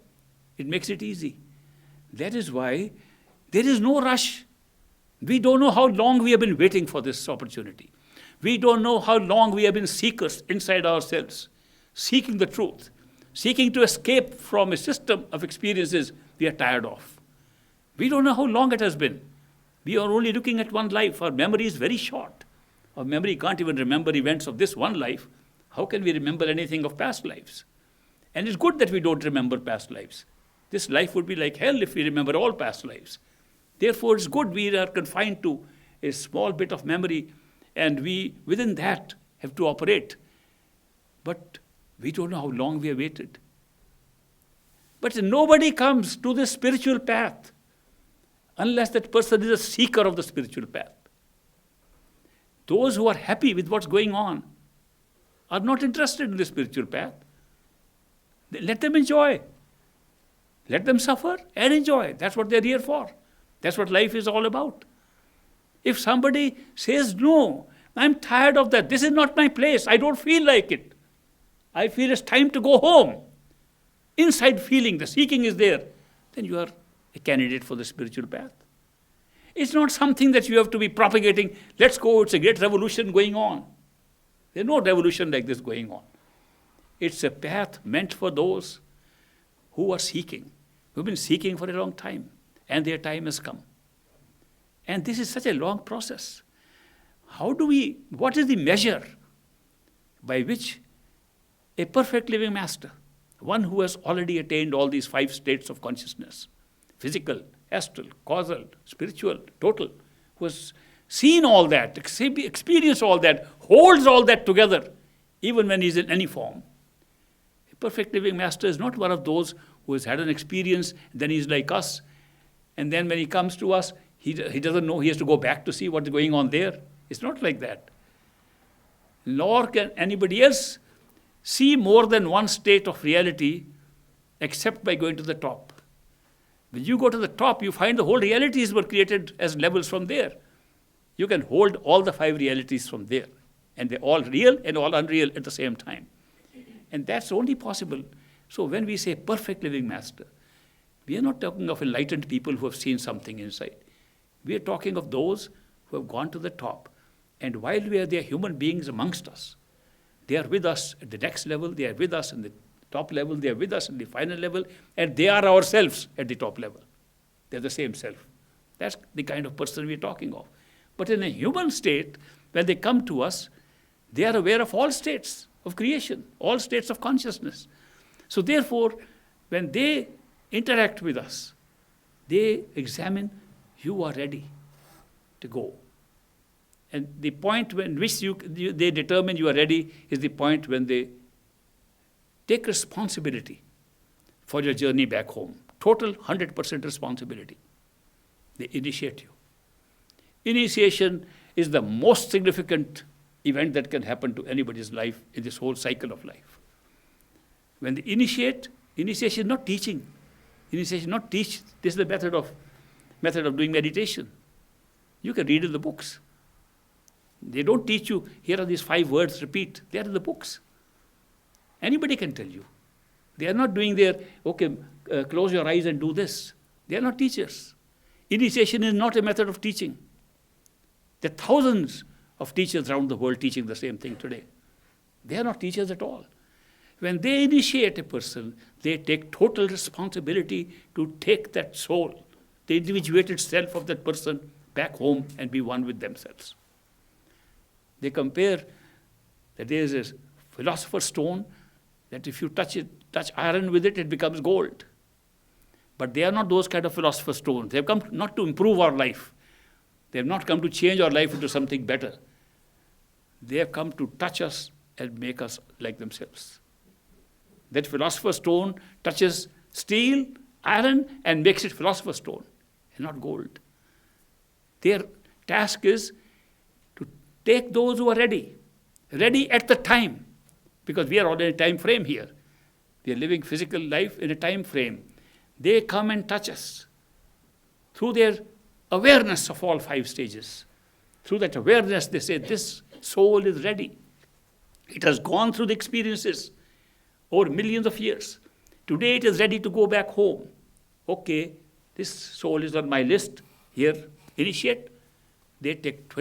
it makes it easy. That is why there is no rush. We don't know how long we have been waiting for this opportunity. We don't know how long we have been seekers inside ourselves, seeking the truth, seeking to escape from a system of experiences we are tired of. We don't know how long it has been. We are only looking at one life. Our memory is very short. Our memory can't even remember events of this one life. How can we remember anything of past lives? And it's good that we don't remember past lives. This life would be like hell if we remember all past lives. Therefore, it's good we are confined to a small bit of memory, and we, within that, have to operate. But we don't know how long we have waited. But nobody comes to this spiritual path unless that person is a seeker of the spiritual path. Those who are happy with what's going on are not interested in the spiritual path. Let them enjoy. Let them suffer and enjoy. That's what they're here for. That's what life is all about. If somebody says, no, I'm tired of that, this is not my place, I don't feel like it, I feel it's time to go home, inside feeling, the seeking is there, then you are a candidate for the spiritual path. It's not something that you have to be propagating, let's go, it's a great revolution going on. There's no revolution like this going on. It's a path meant for those who are seeking, who've been seeking for a long time, and their time has come. And this is such a long process. What is the measure by which a perfect living master, one who has already attained all these 5 states of consciousness, physical, astral, causal, spiritual, total, who has seen all that, experienced all that, holds all that together, even when he's in any form. A perfect living master is not one of those who has had an experience, then he's like us, and then when he comes to us, he doesn't know, he has to go back to see what's going on there. It's not like that. Nor can anybody else see more than one state of reality except by going to the top. When you go to the top, you find the whole realities were created as levels from there. You can hold all the 5 realities from there. And they're all real and all unreal at the same time. And that's only possible. So when we say perfect living master, we are not talking of enlightened people who have seen something inside. We are talking of those who have gone to the top. And while they are human beings amongst us, they are with us at the next level, they are with us in the top level, they are with us in the final level, and they are ourselves at the top level. They're the same self. That's the kind of person we're talking of. But in a human state, when they come to us, they are aware of all states of creation, all states of consciousness. So therefore, when they interact with us, they examine, you are ready to go. And the point when which they determine you are ready is the point when they take responsibility for your journey back home. Total 100% responsibility. They initiate you. Initiation is the most significant event that can happen to anybody's life in this whole cycle of life. When they initiation is not teaching. Initiation not teach. This is the method of doing meditation. You can read in the books. They don't teach you, here are these 5 words, repeat. They are in the books. Anybody can tell you. They are not doing their, close your eyes and do this. They are not teachers. Initiation is not a method of teaching. There are thousands of teachers around the world teaching the same thing today. They are not teachers at all. When they initiate a person, they take total responsibility to take that soul, the individuated self of that person, back home and be one with themselves. They compare that there is a philosopher's stone that if you touch iron with it, it becomes gold. But they are not those kind of philosopher's stones. They have come not to improve our life. They have not come to change our life into something better. They have come to touch us and make us like themselves. That philosopher's stone touches steel, iron, and makes it philosopher's stone, and not gold. Their task is to take those who are ready at the time, because we are all in a time frame here. We are living physical life in a time frame. They come and touch us through their awareness of all 5 stages. Through that awareness, they say, this soul is ready. It has gone through the experiences over millions of years. Today it is ready to go back home. Okay, this soul is on my list. Here, initiate. They take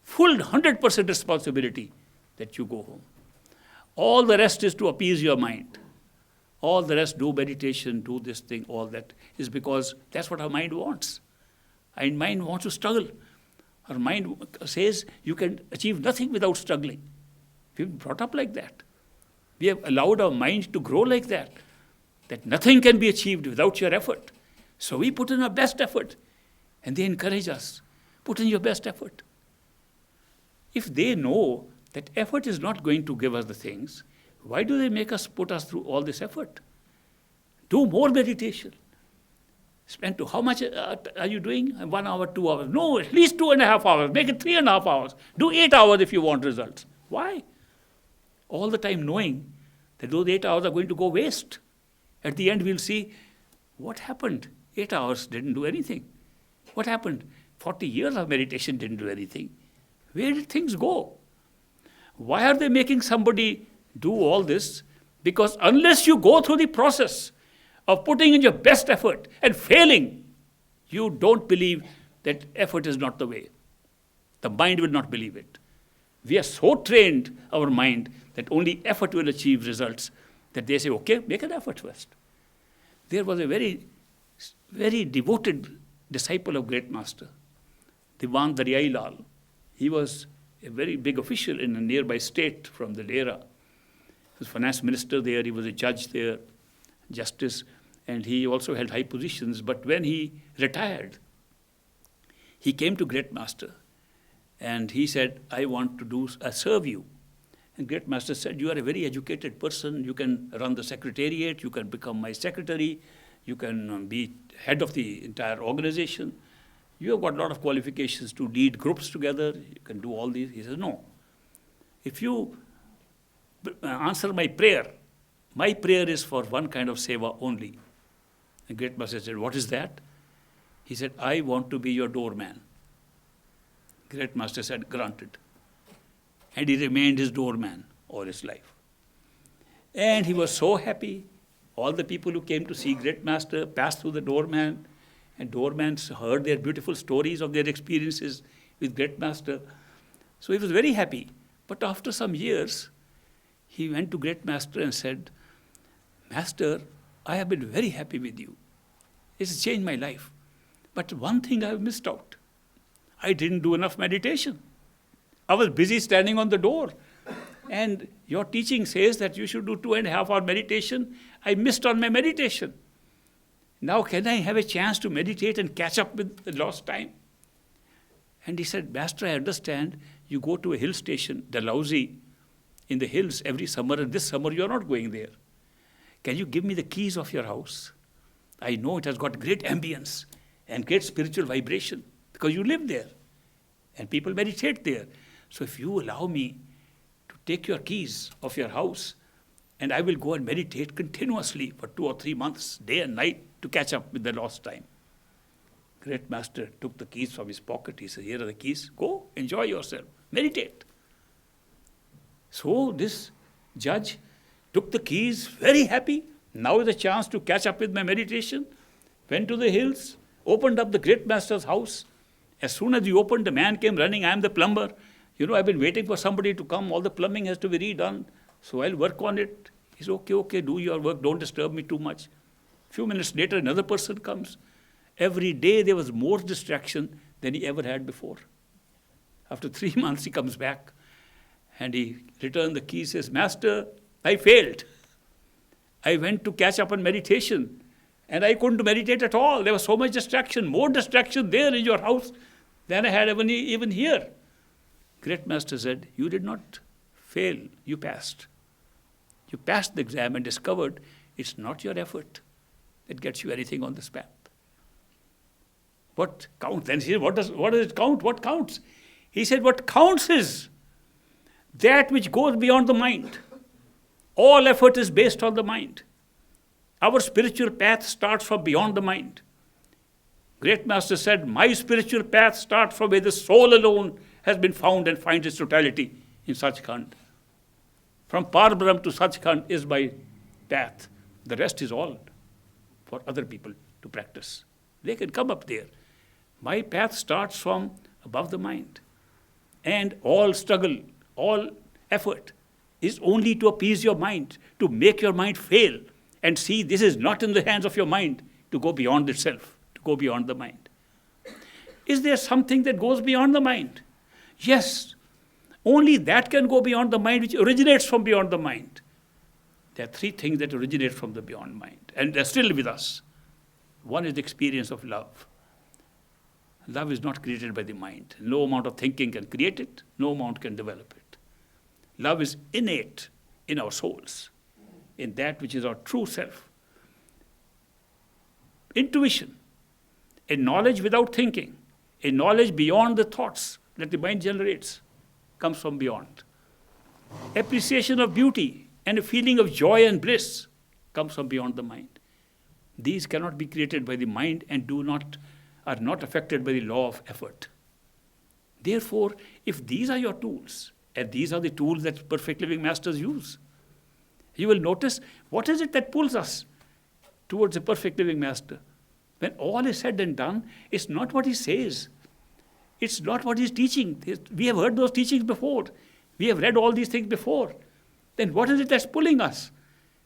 full 100% responsibility that you go home. All the rest is to appease your mind. All the rest, do meditation, do this thing, all that is because that's what our mind wants. Our mind wants to struggle. Our mind says you can achieve nothing without struggling. We've been brought up like that. We have allowed our mind to grow like that nothing can be achieved without your effort. So we put in our best effort, and they encourage us, put in your best effort. If they know that effort is not going to give us the things, why do they make us put us through all this effort? Do more meditation. Spend how much are you doing? 1 hour, 2 hours? No, at least 2.5 hours. Make it 3.5 hours. Do 8 hours if you want results. Why? All the time knowing that those 8 hours are going to go waste. At the end, we'll see what happened. 8 hours didn't do anything. What happened? 40 years of meditation didn't do anything. Where did things go? Why are they making somebody do all this? Because unless you go through the process of putting in your best effort and failing, you don't believe that effort is not the way. The mind will not believe it. We are so trained, our mind, that only effort will achieve results, that they say, okay, make an effort first. There was a very, very devoted disciple of great master, Diwan Daryai Lal. He was a very big official in a nearby state from the Dera. He was finance minister there, he was a judge there, justice, and he also held high positions. But when he retired, he came to great master and he said, I want to serve you. And great master said, you are a very educated person, you can run the secretariat, you can become my secretary, you can be head of the entire organization. You have got a lot of qualifications to lead groups together, you can do all these. He says, no. If you answer my prayer is for one kind of seva only. And great master said, what is that? He said, I want to be your doorman. Great master said, granted. And he remained his doorman all his life. And he was so happy. All the people who came to see great master passed through the doorman, and doormans heard their beautiful stories of their experiences with great master. So he was very happy. But after some years, he went to great master and said, Master, I have been very happy with you. It's changed my life. But one thing I have missed out. I didn't do enough meditation. I was busy standing on the door. And your teaching says that you should do 2.5 hour meditation. I missed on my meditation. Now can I have a chance to meditate and catch up with the lost time? And he said, Master, I understand you go to a hill station, Dalhousie, in the hills every summer, and this summer you are not going there. Can you give me the keys of your house? I know it has got great ambience and great spiritual vibration because you live there and people meditate there. So if you allow me to take your keys of your house, and I will go and meditate continuously for 2 or 3 months, day and night, to catch up with the lost time. Great master took the keys from his pocket. He said, here are the keys. Go, enjoy yourself. Meditate. So this judge took the keys, very happy. Now is a chance to catch up with my meditation. Went to the hills, opened up the great master's house. As soon as he opened, the man came running. I am the plumber. I've been waiting for somebody to come. All the plumbing has to be redone. So I'll work on it. He said, okay, do your work. Don't disturb me too much. A few minutes later, another person comes. Every day there was more distraction than he ever had before. After 3 months, he comes back and he returned the keys. Says, Master, I failed. I went to catch up on meditation and I couldn't meditate at all. There was so much distraction, more distraction there in your house than I had even here. Great master said, you did not fail, you passed. You passed the exam and discovered it's not your effort that gets you anything on this path. What counts? Then he said, what does it count? What counts? He said, what counts is that which goes beyond the mind. All effort is based on the mind. Our spiritual path starts from beyond the mind. Great master said, my spiritual path starts from where the soul alone has been found and finds its totality in Sachkhand. From Parbrahm to Sachkhand is my path. The rest is all for other people to practice. They can come up there. My path starts from above the mind. And all struggle, all effort is only to appease your mind, to make your mind fail and see this is not in the hands of your mind to go beyond itself, to go beyond the mind. Is there something that goes beyond the mind? Yes. Only that can go beyond the mind which originates from beyond the mind. There are 3 things that originate from the beyond mind, and they're still with us. One is the experience of love. Love is not created by the mind. No amount of thinking can create it. No amount can develop it. Love is innate in our souls, in that which is our true self. Intuition, a knowledge without thinking, a knowledge beyond the thoughts that the mind generates, comes from beyond. Appreciation of beauty and a feeling of joy and bliss comes from beyond the mind. These cannot be created by the mind and are not affected by the law of effort. Therefore, if these are your tools, and these are the tools that perfect living masters use, you will notice what is it that pulls us towards a perfect living master. When all is said and done, it's not what he says. It's not what he's teaching. We have heard those teachings before. We have read all these things before. Then what is it that's pulling us?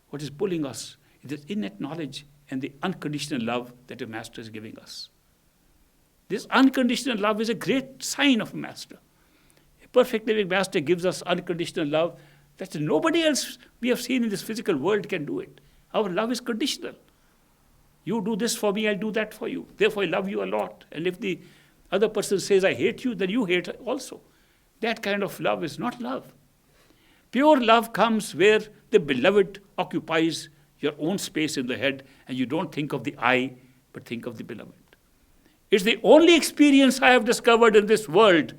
What is pulling us is this innate knowledge and the unconditional love that a master is giving us. This unconditional love is a great sign of a master. A perfect living master gives us unconditional love that nobody else we have seen in this physical world can do it. Our love is conditional. You do this for me, I'll do that for you. Therefore, I love you a lot. And if the other person says, I hate you, then you hate also. That kind of love is not love. Pure love comes where the beloved occupies your own space in the head and you don't think of the I, but think of the beloved. It's the only experience I have discovered in this world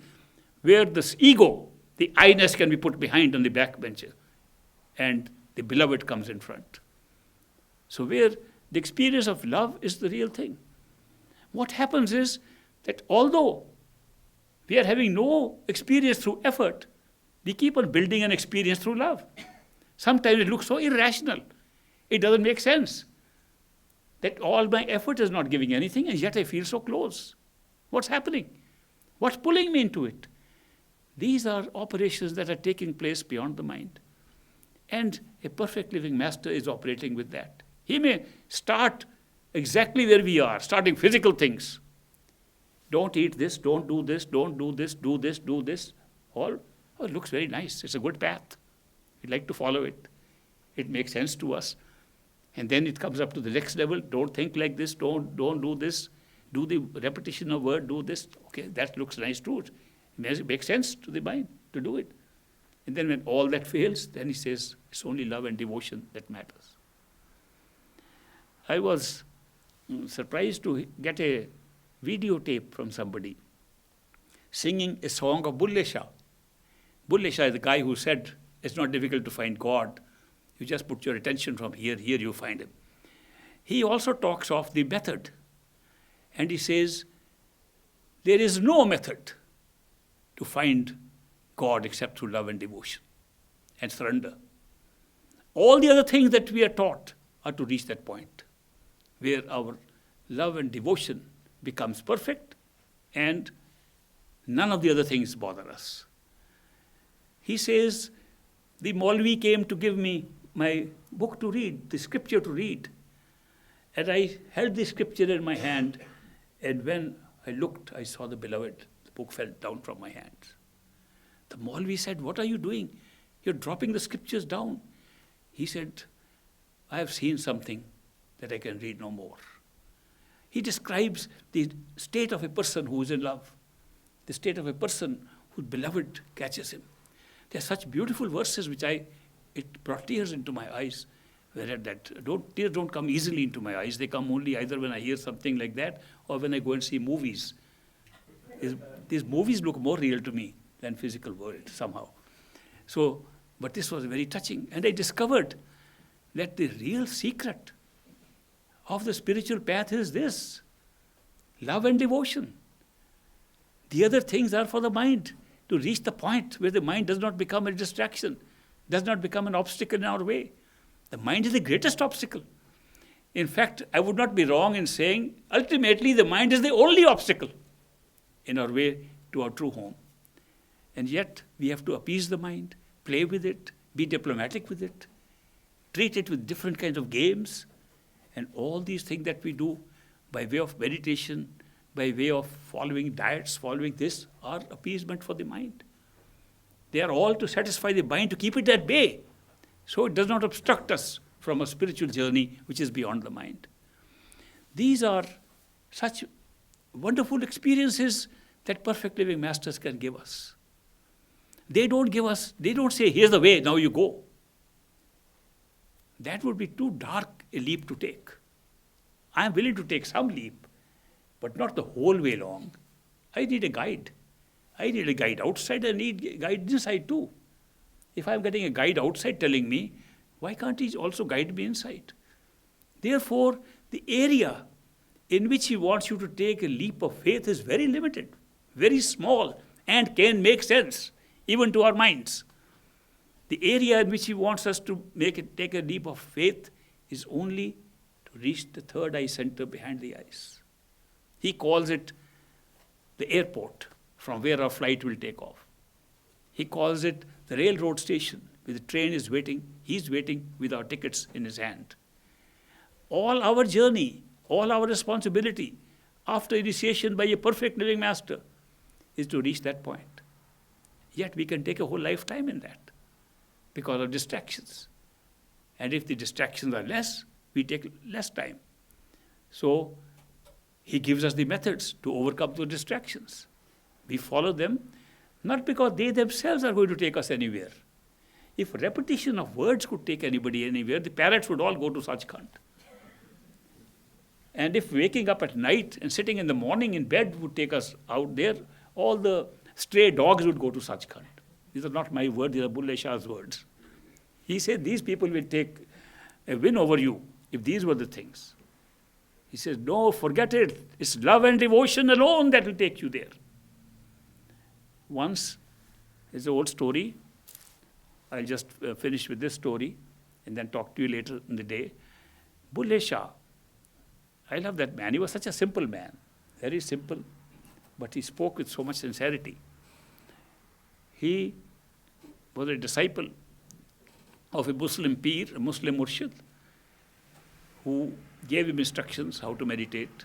where this ego, the I-ness, can be put behind on the back bencher and the beloved comes in front. So where the experience of love is the real thing. What happens is that although we are having no experience through effort, we keep on building an experience through love. Sometimes it looks so irrational. It doesn't make sense that all my effort is not giving anything and yet I feel so close. What's happening? What's pulling me into it? These are operations that are taking place beyond the mind. And a perfect living master is operating with that. He may start exactly where we are, starting physical things. Don't eat this, don't do this, don't do this, do this, do this. All, it looks very nice. It's a good path. We'd like to follow it. It makes sense to us. And then it comes up to the next level. Don't think like this, don't do this. Do the repetition of word, do this. Okay, that looks nice too. It makes sense to the mind to do it. And then when all that fails, then he says, it's only love and devotion that matters. I was surprised to get a videotape from somebody singing a song of Bulle Shah. Bulle Shah is the guy who said, it's not difficult to find God. You just put your attention from here you find him. He also talks of the method. And he says, there is no method to find God except through love and devotion and surrender. All the other things that we are taught are to reach that point where our love and devotion becomes perfect and none of the other things bother us. He says, the Maulvi came to give me my book to read, the scripture to read. And I held the scripture in my hand, and when I looked, I saw the beloved. The book fell down from my hands. The Maulvi said, what are you doing? You're dropping the scriptures down. He said, I have seen something that I can read no more. He describes the state of a person who is in love, the state of a person whose beloved catches him. There are such beautiful verses which it brought tears into my eyes. Tears don't come easily into my eyes. They come only either when I hear something like that or when I go and see movies. These movies look more real to me than physical world somehow. But this was very touching. And I discovered that the real secret of the spiritual path is this: love and devotion. The other things are for the mind to reach the point where the mind does not become a distraction, does not become an obstacle in our way. The mind is the greatest obstacle. In fact, I would not be wrong in saying, ultimately, the mind is the only obstacle in our way to our true home. And yet, we have to appease the mind, play with it, be diplomatic with it, treat it with different kinds of games, and all these things that we do by way of meditation, by way of following diets, following this, are appeasement for the mind. They are all to satisfy the mind, to keep it at bay, so it does not obstruct us from a spiritual journey which is beyond the mind. These are such wonderful experiences that perfect living masters can give us. They don't say, here's the way, now you go. That would be too dark a leap to take. I am willing to take some leap, but not the whole way long. I need a guide. I need a guide outside, I need a guide inside too. If I'm getting a guide outside telling me, why can't he also guide me inside? Therefore, the area in which he wants you to take a leap of faith is very limited, very small, and can make sense, even to our minds. The area in which he wants us to take a leap of faith is only to reach the third eye center behind the eyes. He calls it the airport from where our flight will take off. He calls it the railroad station where the train is waiting. He's waiting with our tickets in his hand. All our journey, all our responsibility after initiation by a perfect living master is to reach that point. Yet we can take a whole lifetime in that because of distractions. And if the distractions are less, we take less time. So he gives us the methods to overcome those distractions. We follow them, not because they themselves are going to take us anywhere. If repetition of words could take anybody anywhere, the parrots would all go to Sachkhand. And if waking up at night and sitting in the morning in bed would take us out there, all the stray dogs would go to Sachkhand. These are not my words, these are Bulle Shah's words. He said these people will take a win over you if these were the things. He says, no, forget it. It's love and devotion alone that will take you there. Once, it's an old story. I'll just finish with this story and then talk to you later in the day. Bulle Shah, I love that man. He was such a simple man, very simple, but he spoke with so much sincerity. He was a disciple of a Muslim Peer, a Muslim Murshid, who gave him instructions how to meditate.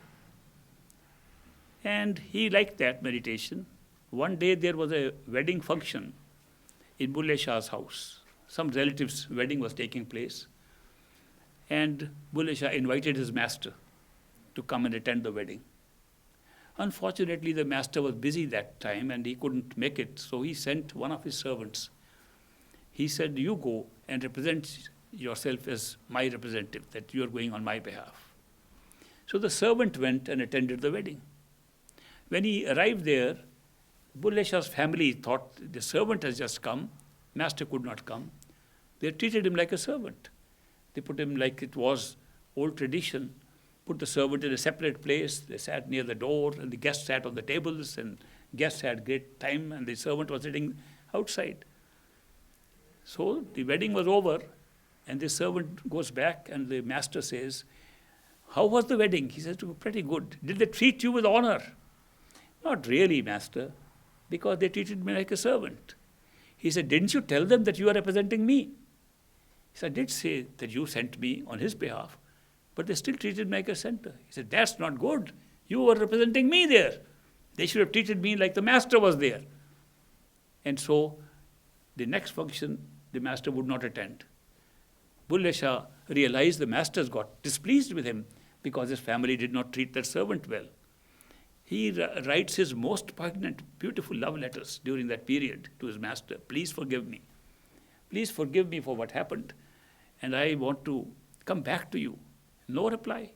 And he liked that meditation. One day there was a wedding function in Bulle Shah's house. Some relative's wedding was taking place. And Bulle Shah invited his master to come and attend the wedding. Unfortunately, the master was busy that time and he couldn't make it, so he sent one of his servants He said, you go and represent yourself as my representative, that you are going on my behalf. So the servant went and attended the wedding. When he arrived there, Bulle Shah's family thought the servant has just come, master could not come. They treated him like a servant. They put him like it was old tradition, put the servant in a separate place. They sat near the door, and the guests sat on the tables, and guests had great time, and the servant was sitting outside. So the wedding was over, and the servant goes back, and the master says, how was the wedding? He says, pretty good. Did they treat you with honor? Not really, master, because they treated me like a servant. He said, didn't you tell them that you are representing me? He said, I did say that you sent me on his behalf, but they still treated me like a center. He said, that's not good. You were representing me there. They should have treated me like the master was there. And so the next function, the master would not attend. Bulle Shah realized the masters got displeased with him because his family did not treat their servant well. He writes his most poignant, beautiful love letters during that period to his master. Please forgive me. Please forgive me for what happened. And I want to come back to you. No reply.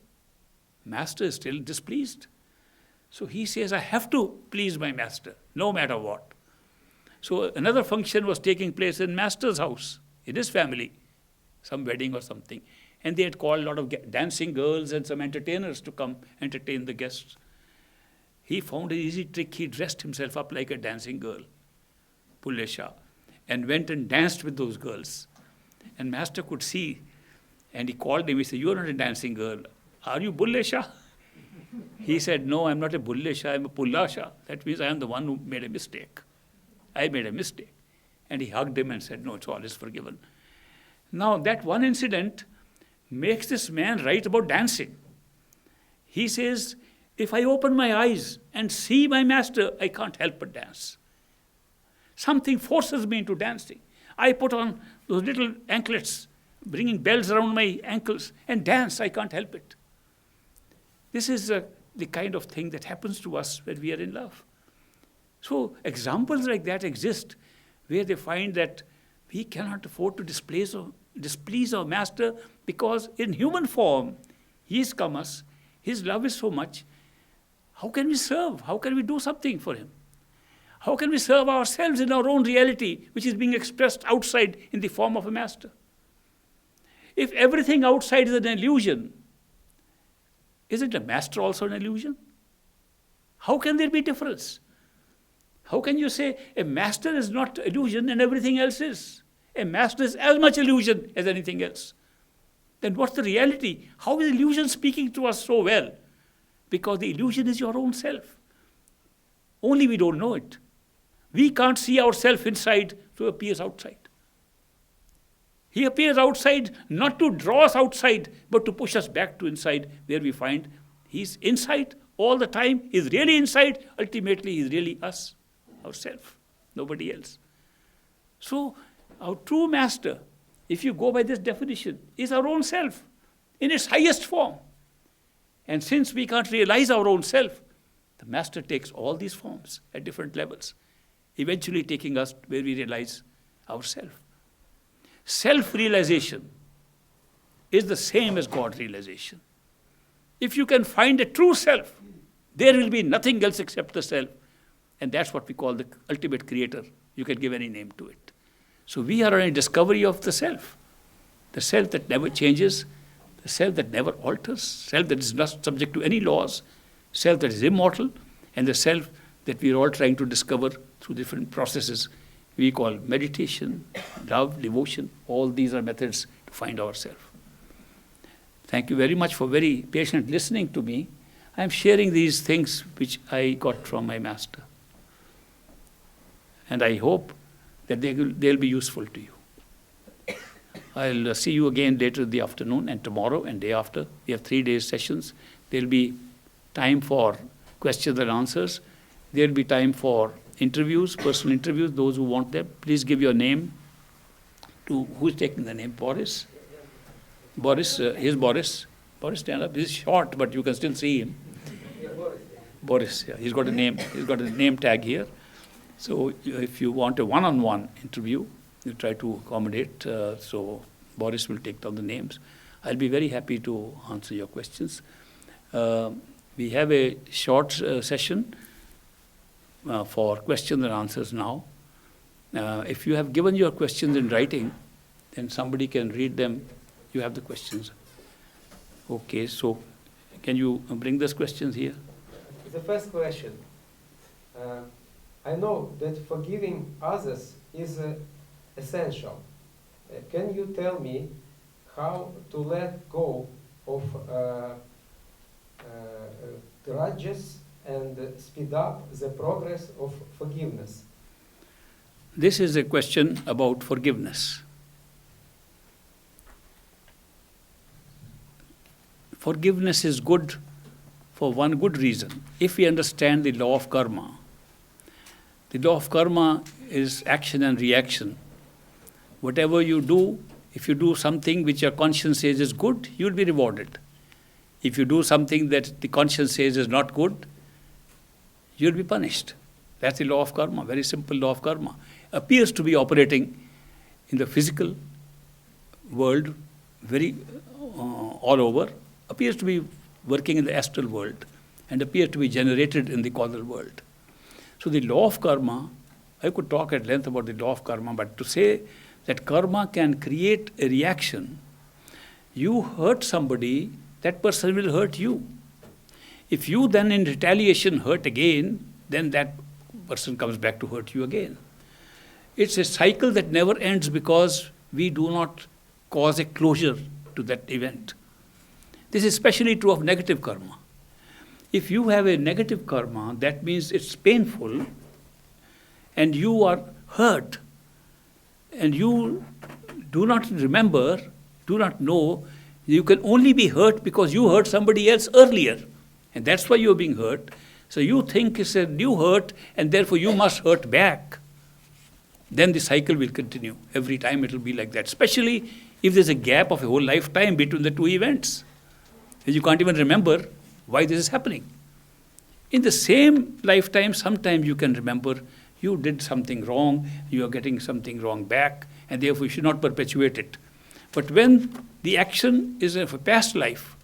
Master is still displeased. So he says, I have to please my master, no matter what. So another function was taking place in master's house, in his family, some wedding or something. And they had called a lot of dancing girls and some entertainers to come entertain the guests. He found an easy trick. He dressed himself up like a dancing girl, Bulle Shah, and went and danced with those girls. And master could see, and he called him. He said, you are not a dancing girl. Are you Bulle Shah? He said, no, I'm not a Bulle Shah, I'm a Pulla Shah. That means I am the one who made a mistake. I made a mistake. And he hugged him and said, no, it's all is forgiven. Now, that one incident makes this man write about dancing. He says, if I open my eyes and see my master, I can't help but dance. Something forces me into dancing. I put on those little anklets, bringing bells around my ankles, and dance. I can't help it. This is the kind of thing that happens to us when we are in love. So examples like that exist, where they find that we cannot afford to displease our master, because in human form, he has come us. His love is so much. How can we serve? How can we do something for him? How can we serve ourselves in our own reality, which is being expressed outside in the form of a master? If everything outside is an illusion, isn't a master also an illusion? How can there be difference? How can you say a master is not illusion and everything else is? A master is as much illusion as anything else. Then what's the reality? How is illusion speaking to us so well? Because the illusion is your own self. Only we don't know it. We can't see ourselves inside, so he appears outside. He appears outside not to draw us outside, but to push us back to inside, where we find he's inside all the time, he's really inside, ultimately he's really us, ourselves, nobody else. So our true master, if you go by this definition, is our own self in its highest form. And since we can't realize our own self, the master takes all these forms at different levels, eventually taking us where we realize ourself. Self-realization is the same as God-realization. If you can find a true self, there will be nothing else except the self. And that's what we call the ultimate creator. You can give any name to it. So we are on a discovery of the self that never changes, the self that never alters, self that is not subject to any laws, self that is immortal, and the self that we are all trying to discover through different processes we call meditation, love, devotion. All these are methods to find ourselves. Thank you very much for very patient listening to me. I am sharing these things which I got from my master. And I hope that they'll be useful to you. I'll see you again later in the afternoon, and tomorrow and day after. We have 3 days sessions. There'll be time for questions and answers. There'll be time for interviews, personal interviews, those who want them. Please give your name to, who's taking the name? Boris? Boris, here's Boris. Boris, stand up. He's short, but you can still see him. Boris, yeah, he's got a name tag here. So if you want a one-on-one interview, you try to accommodate. So Boris will take down the names. I'll be very happy to answer your questions. We have a short session for questions and answers now. If you have given your questions in writing, then somebody can read them. You have the questions. Okay, so can you bring those questions here? The first question. I know that forgiving others is essential. Can you tell me how to let go of grudges and speed up the progress of forgiveness? This is a question about forgiveness. Forgiveness is good for one good reason. If we understand the law of karma, the law of karma is action and reaction. Whatever you do, if you do something which your conscience says is good, you will be rewarded. If you do something that the conscience says is not good, you will be punished. That's the law of karma, very simple law of karma. Appears to be operating in the physical world, very all over, appears to be working in the astral world, and appears to be generated in the causal world. So the law of karma, I could talk at length about the law of karma, but to say that karma can create a reaction, you hurt somebody, that person will hurt you. If you then in retaliation hurt again, then that person comes back to hurt you again. It's a cycle that never ends because we do not cause a closure to that event. This is especially true of negative karma. If you have a negative karma, that means it's painful and you are hurt and you do not remember, do not know, you can only be hurt because you hurt somebody else earlier. And that's why you're being hurt. So you think it's a new hurt and therefore you must hurt back. Then the cycle will continue. Every time it will be like that. Especially if there's a gap of a whole lifetime between the two events. And you can't even remember why this is happening. In the same lifetime, sometimes you can remember you did something wrong, you are getting something wrong back, and therefore you should not perpetuate it. But when the action is of a past life,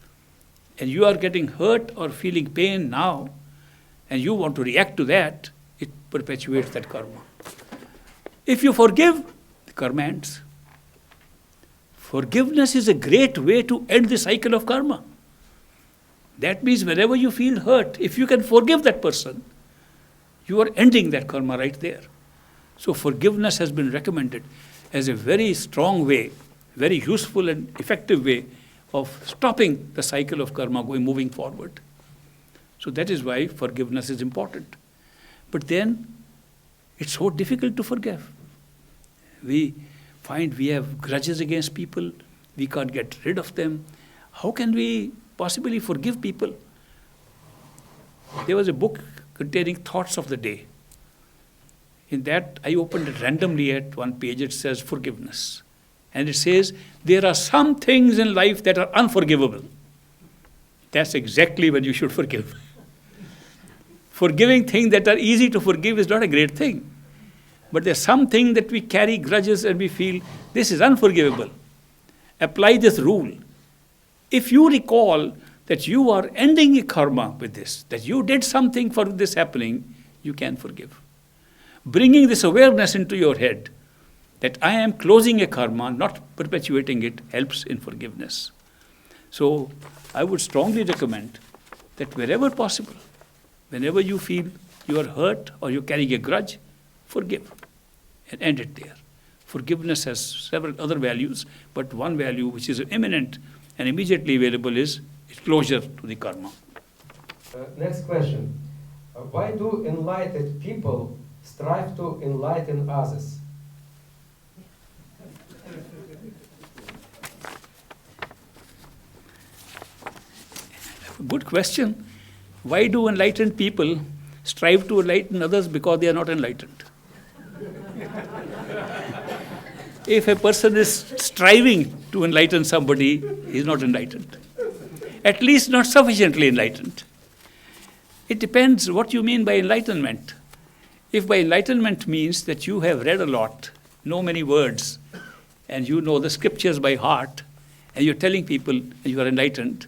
and you are getting hurt or feeling pain now, and you want to react to that, it perpetuates that karma. If you forgive, the karma ends. Forgiveness is a great way to end the cycle of karma. That means whenever you feel hurt, if you can forgive that person, you are ending that karma right there. So forgiveness has been recommended as a very strong way, very useful and effective way of stopping the cycle of karma moving forward. So that is why forgiveness is important. But then it's so difficult to forgive. We find we have grudges against people, we can't get rid of them. How can we possibly forgive people? There was a book containing thoughts of the day. In that, I opened it randomly at one page, it says forgiveness. And it says, there are some things in life that are unforgivable. That's exactly when you should forgive. Forgiving things that are easy to forgive is not a great thing. But there's something that we carry grudges and we feel, this is unforgivable. Apply this rule. If you recall that you are ending a karma with this, that you did something for this happening, you can forgive. Bringing this awareness into your head, that I am closing a karma, not perpetuating it, helps in forgiveness. So I would strongly recommend that wherever possible, whenever you feel you are hurt or you're carrying a grudge, forgive and end it there. Forgiveness has several other values, but one value which is imminent and immediately available is closure to the karma. Next question. Why do enlightened people strive to enlighten others? Good question. Why do enlightened people strive to enlighten others? Because they are not enlightened. If a person is striving to enlighten somebody, he is not enlightened. At least not sufficiently enlightened. It depends what you mean by enlightenment. If by enlightenment means that you have read a lot, know many words, and you know the scriptures by heart, and you're telling people you are enlightened.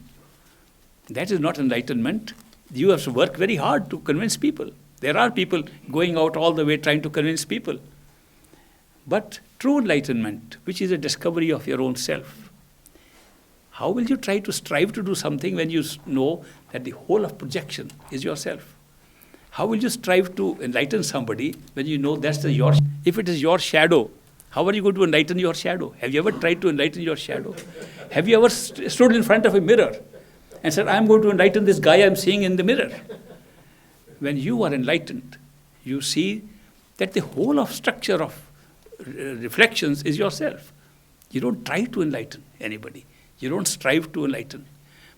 That is not enlightenment. You have to work very hard to convince people. There are people going out all the way trying to convince people. But true enlightenment, which is a discovery of your own self, how will you try to strive to do something when you know that the whole of projection is yourself? How will you strive to enlighten somebody when you know that's your... If it is your shadow, how are you going to enlighten your shadow? Have you ever tried to enlighten your shadow? Have you ever stood in front of a mirror and said, I'm going to enlighten this guy I'm seeing in the mirror? When you are enlightened, you see that the whole of structure of reflections is yourself. You don't try to enlighten anybody. You don't strive to enlighten.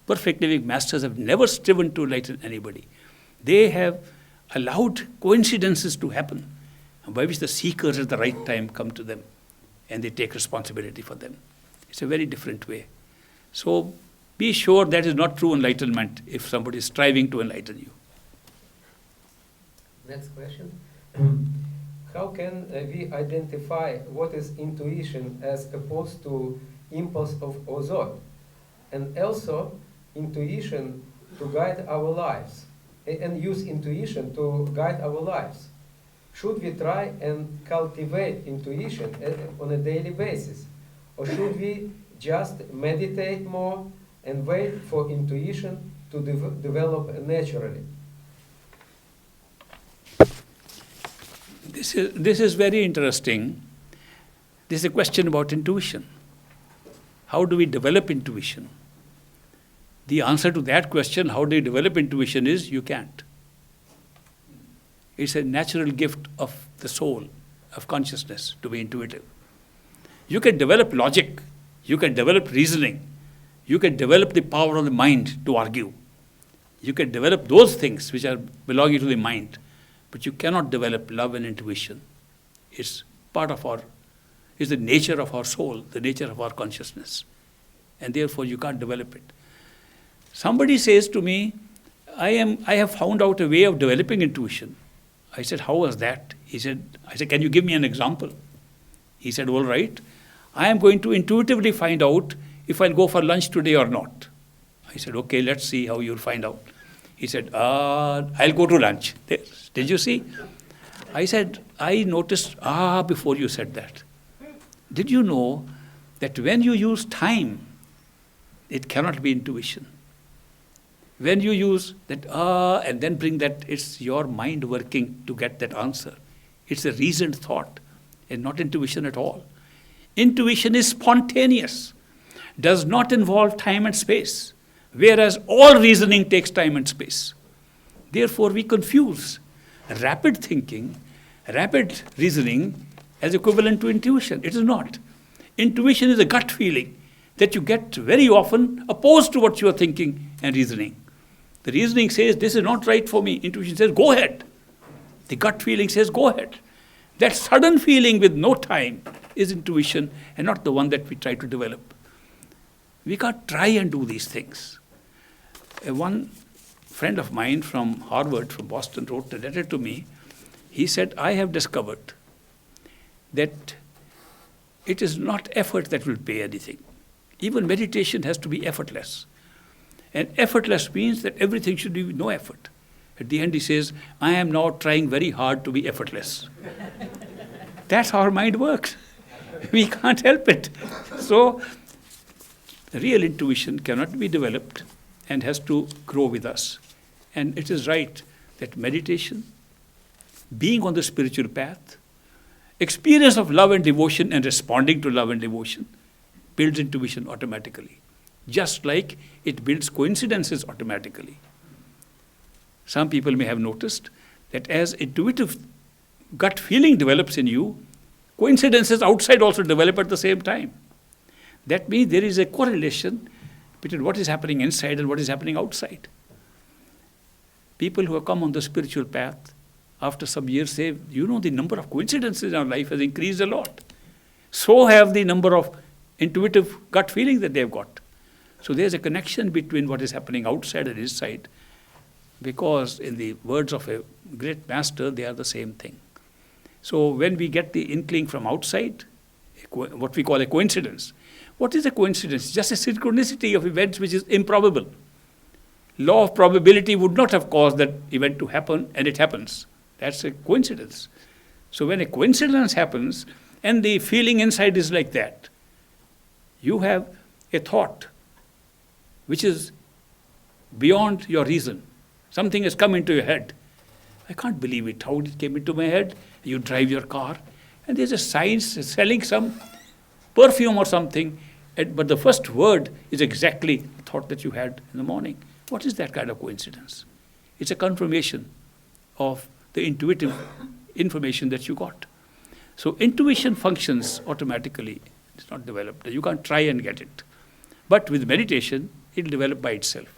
Perfect living masters have never striven to enlighten anybody. They have allowed coincidences to happen, by which the seekers at the right time come to them and they take responsibility for them. It's a very different way. So be sure that is not true enlightenment if somebody is striving to enlighten you. Next question. How can we identify what is intuition as opposed to impulse or thought? And also intuition to guide our lives, and use intuition to guide our lives. Should we try and cultivate intuition on a daily basis? Or should we just meditate more and wait for intuition to develop naturally? This is very interesting. This is a question about intuition. How do we develop intuition? The answer to that question, how do you develop intuition, is you can't. It's a natural gift of the soul, of consciousness, to be intuitive. You can develop logic, you can develop reasoning, you can develop the power of the mind to argue. You can develop those things which are belonging to the mind, but you cannot develop love and intuition. It's it's the nature of our soul, the nature of our consciousness. And therefore you can't develop it. Somebody says to me, I have found out a way of developing intuition. I said, how was that? I said, can you give me an example? He said, all right. I am going to intuitively find out if I'll go for lunch today or not. I said, okay, let's see how you'll find out. He said, I'll go to lunch. Did you see? I said, I noticed, before you said that. Did you know that when you use time, it cannot be intuition? When you use that and then bring that, it's your mind working to get that answer. It's a reasoned thought and not intuition at all. Intuition is spontaneous, does not involve time and space, whereas all reasoning takes time and space. Therefore, we confuse rapid thinking, rapid reasoning as equivalent to intuition. It is not. Intuition is a gut feeling that you get very often opposed to what you are thinking and reasoning. The reasoning says, this is not right for me. Intuition says, go ahead. The gut feeling says, go ahead. That sudden feeling with no time is intuition and not the one that we try to develop. We can't try and do these things. One friend of mine from Harvard, from Boston, wrote a letter to me. He said, I have discovered that it is not effort that will pay anything. Even meditation has to be effortless. And effortless means that everything should be with no effort. At the end he says, I am now trying very hard to be effortless. That's how our mind works. We can't help it. So, real intuition cannot be developed and has to grow with us. And it is right that meditation, being on the spiritual path, experience of love and devotion and responding to love and devotion builds intuition automatically. Just like it builds coincidences automatically. Some people may have noticed that as intuitive gut feeling develops in you, coincidences outside also develop at the same time. That means there is a correlation between what is happening inside and what is happening outside. People who have come on the spiritual path, after some years say, the number of coincidences in our life has increased a lot. So have the number of intuitive gut feelings that they have got. So there's a connection between what is happening outside and inside, because in the words of a great master, they are the same thing. So when we get the inkling from outside, what we call a coincidence. What is a coincidence? Just a synchronicity of events which is improbable. Law of probability would not have caused that event to happen, and it happens. That's a coincidence. So when a coincidence happens, and the feeling inside is like that, you have a thought which is beyond your reason. Something has come into your head. I can't believe it, how it came into my head. You drive your car, and there's a sign selling some perfume or something, but the first word is exactly the thought that you had in the morning. What is that kind of coincidence? It's a confirmation of the intuitive information that you got. So intuition functions automatically. It's not developed. You can't try and get it. But with meditation, it'll develop by itself.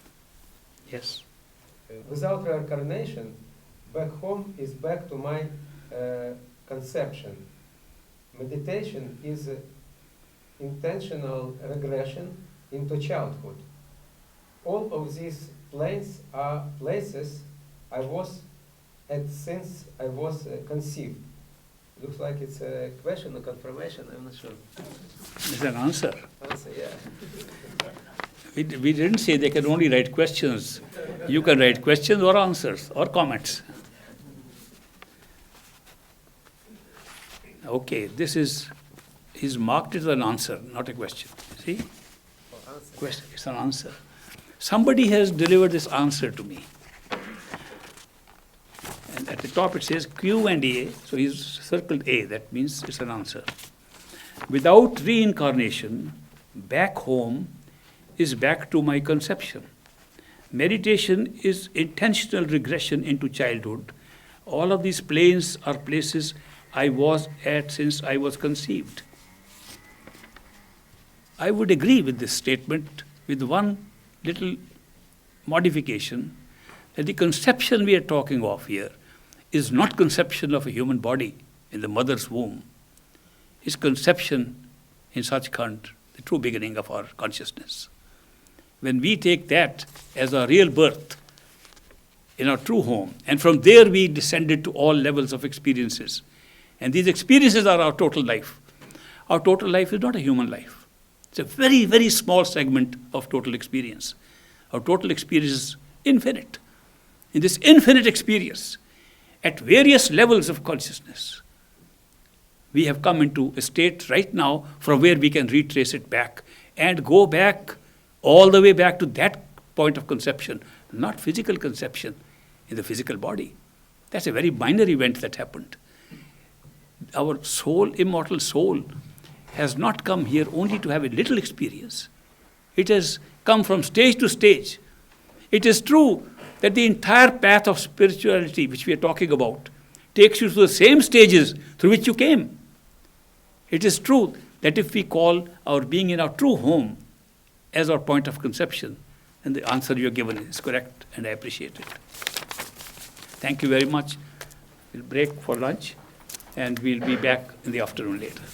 Yes? Without reincarnation, back home is back to my conception. Meditation is intentional regression into childhood. All of these planes are places I was at since I was conceived. Looks like it's a question or confirmation, I'm not sure. It's an answer. Answer, yeah. We didn't say they can only write questions. You can write questions or answers or comments. Okay, this is, he's marked it as an answer, not a question. See? Question, it's an answer. Somebody has delivered this answer to me. And at the top it says Q and A, so he's circled A, that means it's an answer. Without reincarnation, back home is back to my conception. Meditation is intentional regression into childhood. All of these planes are places I was at since I was conceived. I would agree with this statement with one little modification, that the conception we are talking of here is not conception of a human body in the mother's womb. It's conception in Sachkhand, the true beginning of our consciousness. When we take that as our real birth in our true home, and from there we descended to all levels of experiences. And these experiences are our total life. Our total life is not a human life. It's a very, very small segment of total experience. Our total experience is infinite. In this infinite experience, at various levels of consciousness, we have come into a state right now from where we can retrace it back and go back all the way back to that point of conception, not physical conception in the physical body. That's a very minor event that happened. Our soul, immortal soul, has not come here only to have a little experience. It has come from stage to stage. It is true that the entire path of spirituality which we are talking about takes you to the same stages through which you came. It is true that if we call our being in our true home as our point of conception, then the answer you are given is correct, and I appreciate it. Thank you very much. We'll break for lunch, and we'll be back in the afternoon later.